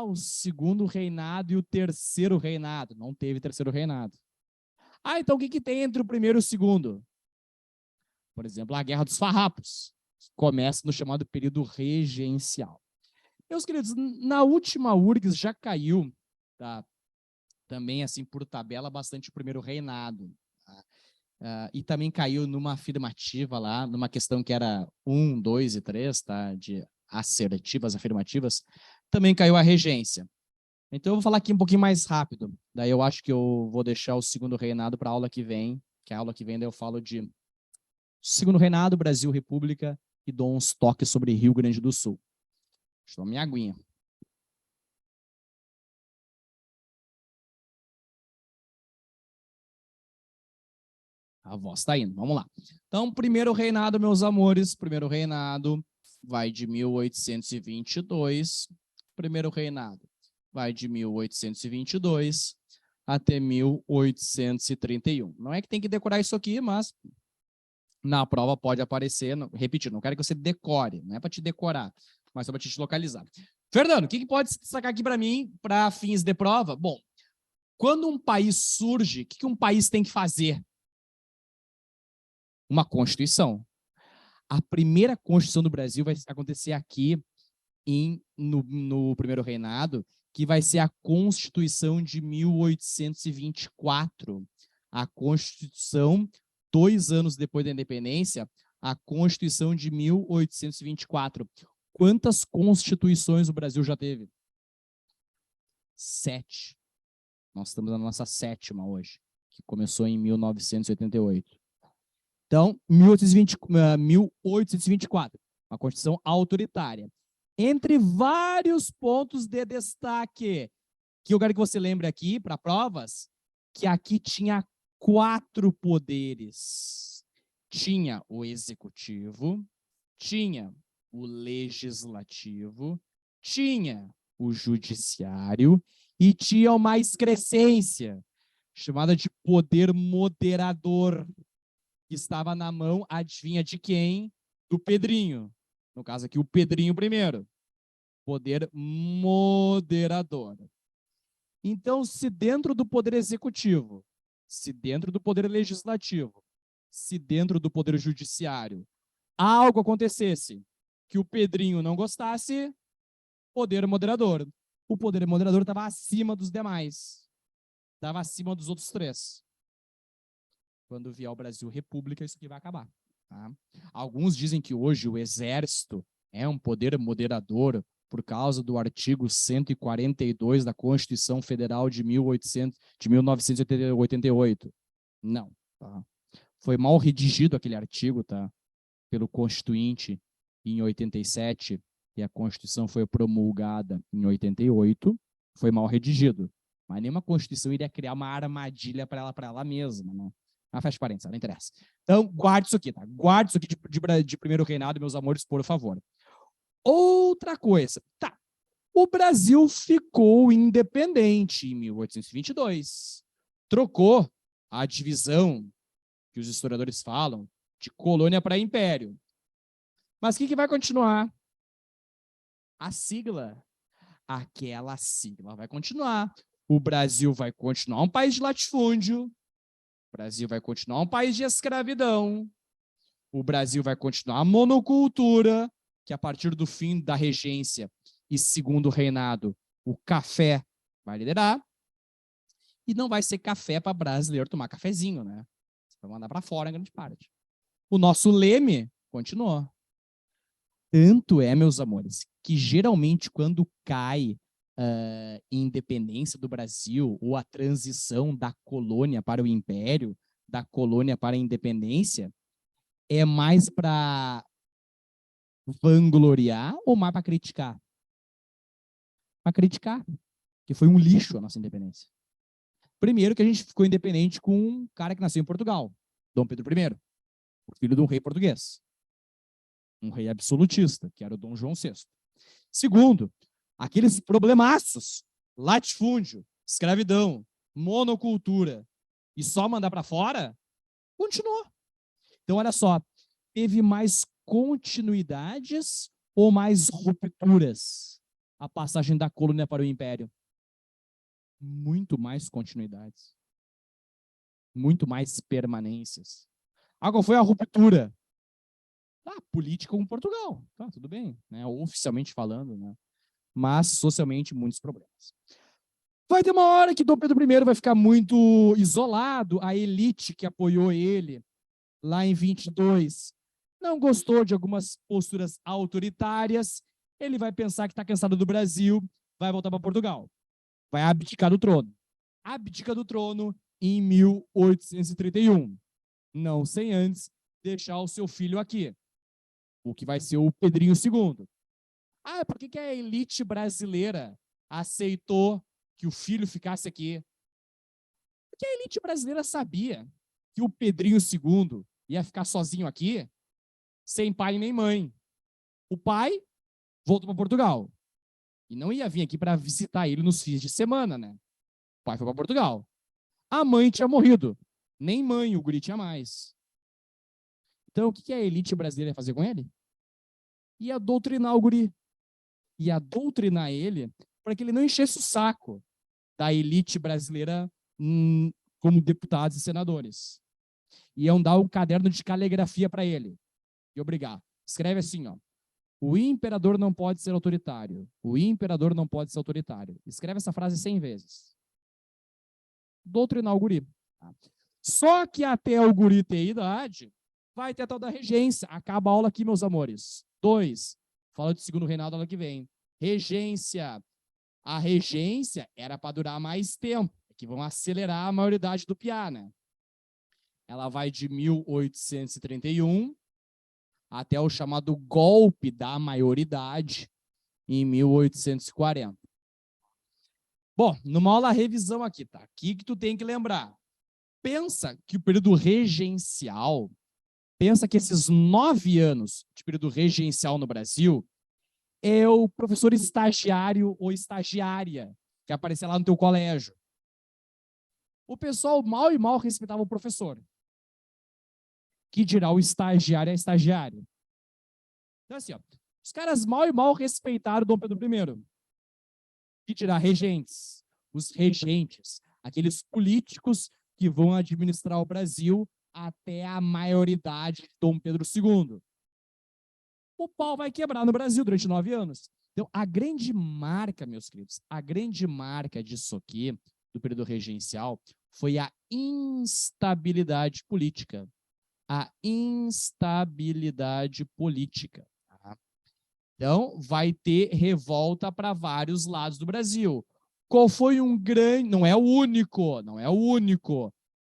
o segundo reinado e o terceiro reinado. Não teve terceiro reinado. Então o que tem entre o primeiro e o segundo? Por exemplo, a Guerra dos Farrapos. Começa no chamado período regencial. Meus queridos, na última URGS já caiu, tá? Também, assim, por tabela, bastante o primeiro reinado. Tá? E também caiu numa afirmativa lá, numa questão que era 1, 2 e 3, tá? De assertivas, afirmativas. Também caiu a regência. Então, eu vou falar aqui um pouquinho mais rápido. Daí eu acho que eu vou deixar o segundo reinado para a aula que vem, que a aula que vem daí eu falo de segundo reinado, Brasil, República, e dou uns toques sobre Rio Grande do Sul. Deixa eu tomar minha aguinha. A voz está indo, vamos lá. Então, primeiro reinado, meus amores, primeiro reinado vai de 1822, primeiro reinado vai de 1822 até 1831. Não é que tem que decorar isso aqui, mas na prova pode aparecer, repetindo, não quero que você decore, não é para te decorar, mas só para te localizar. Fernando, o que pode se destacar aqui para mim, para fins de prova? Bom, quando um país surge, o que um país tem que fazer? Uma Constituição. A primeira Constituição do Brasil vai acontecer aqui no primeiro reinado, que vai ser a Constituição de 1824. A Constituição, 2 anos depois da independência, a Constituição de 1824. Quantas constituições o Brasil já teve? 7. Nós estamos na nossa 7ª hoje, que começou em 1988. Então, 1824, uma Constituição autoritária. Entre vários pontos de destaque, que eu quero que você lembre aqui, para provas, que aqui tinha 4 poderes. Tinha o executivo, tinha o legislativo, tinha o judiciário e tinha uma excrescência, chamada de poder moderador, que estava na mão, adivinha de quem? Do Pedrinho. No caso aqui, o Pedrinho I. Poder moderador. Então, se dentro do poder executivo, se dentro do poder legislativo, se dentro do poder judiciário, algo acontecesse que o Pedrinho não gostasse, poder moderador. O poder moderador estava acima dos demais. Estava acima dos outros 3. Quando vier o Brasil República, isso aqui vai acabar. Tá? Alguns dizem que hoje o Exército é um poder moderador por causa do artigo 142 da Constituição Federal de 1988. Não. Tá? Foi mal redigido aquele artigo, tá? Pelo Constituinte em 87, e a Constituição foi promulgada em 88. Foi mal redigido. Mas nenhuma Constituição iria criar uma armadilha para ela mesma, né? Ah, fecha parênteses, não interessa. Então, guarde isso aqui, tá? Guarde isso aqui de primeiro reinado, meus amores, por favor. Outra coisa, tá? O Brasil ficou independente em 1822. Trocou a divisão, que os historiadores falam, de colônia para império. Mas o que vai continuar? A sigla. Aquela sigla vai continuar. O Brasil vai continuar um país de latifúndio. O Brasil vai continuar um país de escravidão. O Brasil vai continuar a monocultura, que a partir do fim da regência e segundo reinado, o café vai liderar. E não vai ser café para brasileiro tomar cafezinho, né? Você vai mandar para fora em grande parte. O nosso leme continuou. Tanto é, meus amores, que geralmente quando cai independência do Brasil ou a transição da colônia para o império, da colônia para a independência, é mais para vangloriar ou mais para criticar? Para criticar, que foi um lixo a nossa independência. Primeiro que a gente ficou independente com um cara que nasceu em Portugal, Dom Pedro I, o filho de um rei português. Um rei absolutista, que era o Dom João VI. Segundo, aqueles problemaços, latifúndio, escravidão, monocultura, e só mandar para fora, continuou. Então, olha só, teve mais continuidades ou mais rupturas a passagem da colônia para o império? Muito mais continuidades. Muito mais permanências. Ah, qual foi a ruptura? Política com Portugal. Tá, tudo bem, né? Oficialmente falando, né? Mas socialmente muitos problemas. Vai ter uma hora que Dom Pedro I vai ficar muito isolado, a elite que apoiou ele lá em 22 não gostou de algumas posturas autoritárias, ele vai pensar que está cansado do Brasil, vai voltar para Portugal. vai abdicar do trono. Abdica do trono em 1831. Não sem antes deixar o seu filho aqui, o que vai ser o Pedrinho II. Ah, por que a elite brasileira aceitou que o filho ficasse aqui? Porque a elite brasileira sabia que o Pedrinho II ia ficar sozinho aqui, sem pai nem mãe. O pai voltou para Portugal. E não ia vir aqui para visitar ele nos fins de semana, né? O pai foi para Portugal. A mãe tinha morrido. Nem mãe o guri tinha mais. Então, o que a elite brasileira ia fazer com ele? Ia doutrinar o guri. Ia doutrinar ele para que ele não enchesse o saco da elite brasileira como deputados e senadores. Iam dar um caderno de caligrafia para ele e obrigar. Escreve assim, ó. O imperador não pode ser autoritário. O imperador não pode ser autoritário. Escreve essa frase 100 vezes. Doutrinar o guri. Só que até o guri ter idade, vai ter a tal da regência. Acaba a aula aqui, meus amores. 2. Fala do segundo reinado ano que vem. Regência. A regência era para durar mais tempo, que vão acelerar a maioridade do piá, né? Ela vai de 1831 até o chamado golpe da maioridade em 1840. Bom, numa aula revisão aqui, tá? Aqui que tu tem que lembrar. Pensa que o período regencial, pensa que esses 9 anos de período regencial no Brasil é o professor estagiário ou estagiária que aparecia lá no teu colégio. O pessoal mal e mal respeitava o professor. Que dirá o estagiário e a estagiária. Então, assim, ó, os caras mal e mal respeitaram Dom Pedro I. Que dirá regentes, os regentes, aqueles políticos que vão administrar o Brasil até a maioridade de Dom Pedro II. O pau vai quebrar no Brasil durante 9 anos. Então, a grande marca, meus queridos, a grande marca disso aqui, do período regencial, foi a instabilidade política. A instabilidade política. Tá? Então, vai ter revolta para vários lados do Brasil. Qual foi um grande, não é o único,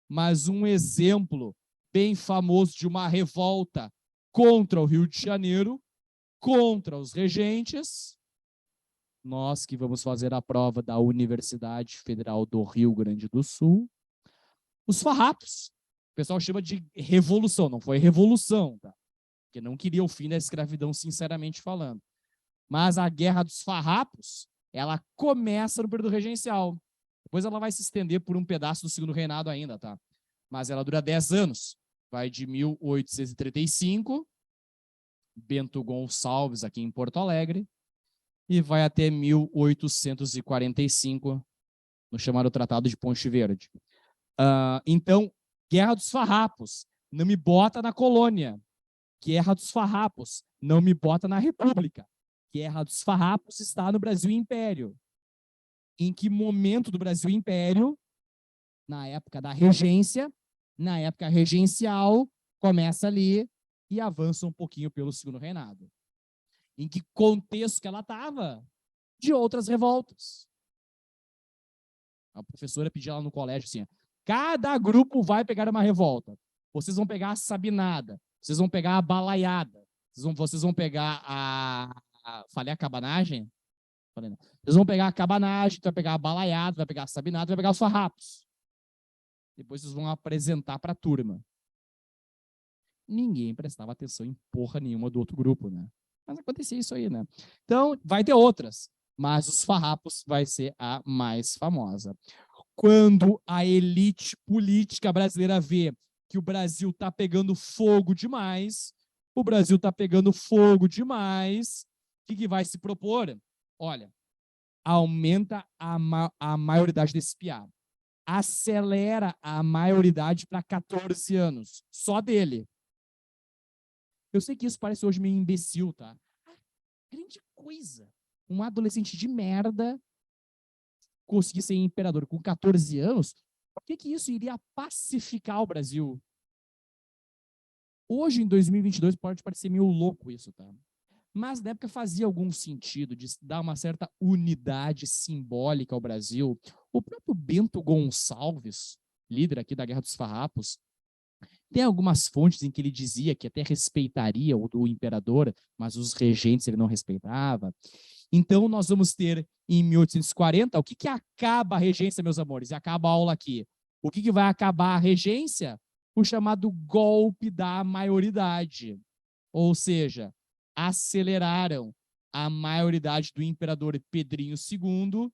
mas um exemplo bem famoso de uma revolta contra o Rio de Janeiro, contra os regentes? Nós que vamos fazer a prova da Universidade Federal do Rio Grande do Sul, os farrapos. O pessoal chama de revolução, não foi revolução, tá? Porque não queria o fim da escravidão, sinceramente falando. Mas a Guerra dos Farrapos, ela começa no período regencial. Depois ela vai se estender por um pedaço do segundo reinado ainda, tá? Mas ela dura 10 anos. Vai de 1835, Bento Gonçalves, aqui em Porto Alegre, e vai até 1845, no chamado Tratado de Ponte Verde. Então, Guerra dos Farrapos, não me bota na colônia. Guerra dos Farrapos, não me bota na república. Guerra dos Farrapos está no Brasil Império. Em que momento do Brasil Império? Na época da regência, na época regencial, começa ali e avança um pouquinho pelo segundo reinado. Em que contexto que ela estava? De outras revoltas. A professora pedia lá no colégio assim, cada grupo vai pegar uma revolta. Vocês vão pegar a sabinada, vocês vão pegar a balaiada, vocês vão pegar falei a cabanagem? Falei, não. Vocês vão pegar a cabanagem, vai pegar a balaiada, vai pegar a sabinada, vai pegar os farrapos. Depois vocês vão apresentar para a turma. Ninguém prestava atenção em porra nenhuma do outro grupo, né? Mas acontecia isso aí, né? Então, vai ter outras, mas os farrapos vai ser a mais famosa. Quando a elite política brasileira vê que o Brasil está pegando fogo demais, o que vai se propor? Olha, aumenta a maioridade desse piá. Acelera a maioridade para 14 anos, só dele. Eu sei que isso parece hoje meio imbecil, tá? Grande coisa. Um adolescente de merda conseguir ser imperador com 14 anos, por que isso iria pacificar o Brasil? Hoje, em 2022, pode parecer meio louco isso, tá? mas na época fazia algum sentido de dar uma certa unidade simbólica ao Brasil. O próprio Bento Gonçalves, líder aqui da Guerra dos Farrapos, tem algumas fontes em que ele dizia que até respeitaria o imperador, mas os regentes ele não respeitava. Então, nós vamos ter em 1840, o que acaba a regência, meus amores? Acaba a aula aqui. O que vai acabar a regência? O chamado golpe da maioridade. Ou seja, aceleraram a maioridade do imperador Pedrinho II.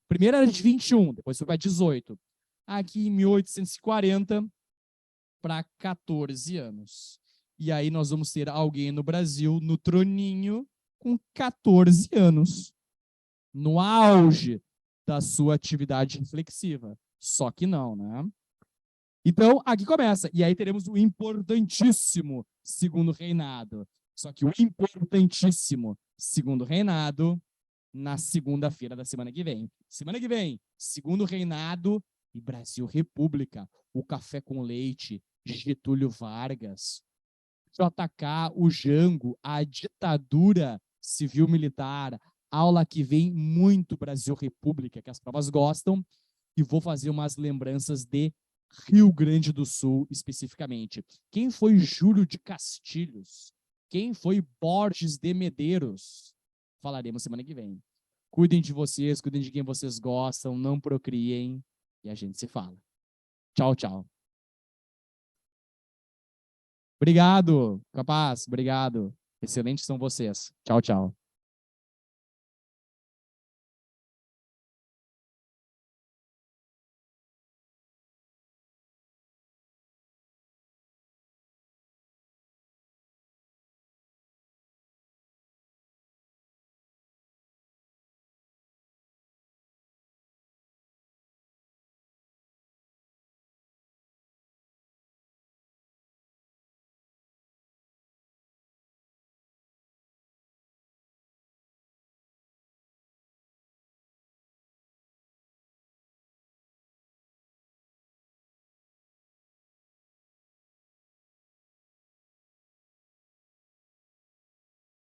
Primeiro era de 21, depois foi para 18. Aqui em 1840, para 14 anos. E aí nós vamos ter alguém no Brasil, no troninho, com 14 anos, no auge da sua atividade reflexiva. Só que não, né? Então, aqui começa. E aí teremos o importantíssimo segundo reinado. Só que o importantíssimo segundo reinado na segunda-feira da semana que vem. Semana que vem, segundo reinado e Brasil República. O café com leite, Getúlio Vargas, JK, o Jango, a ditadura civil-militar. Aula que vem muito Brasil República, que as provas gostam. E vou fazer umas lembranças de Rio Grande do Sul, especificamente. Quem foi Júlio de Castilhos? Quem foi Borges de Medeiros? Falaremos semana que vem. Cuidem de vocês, cuidem de quem vocês gostam, não procriem e a gente se fala. Tchau, tchau. Obrigado, capaz, obrigado. Excelentes são vocês. Tchau, tchau.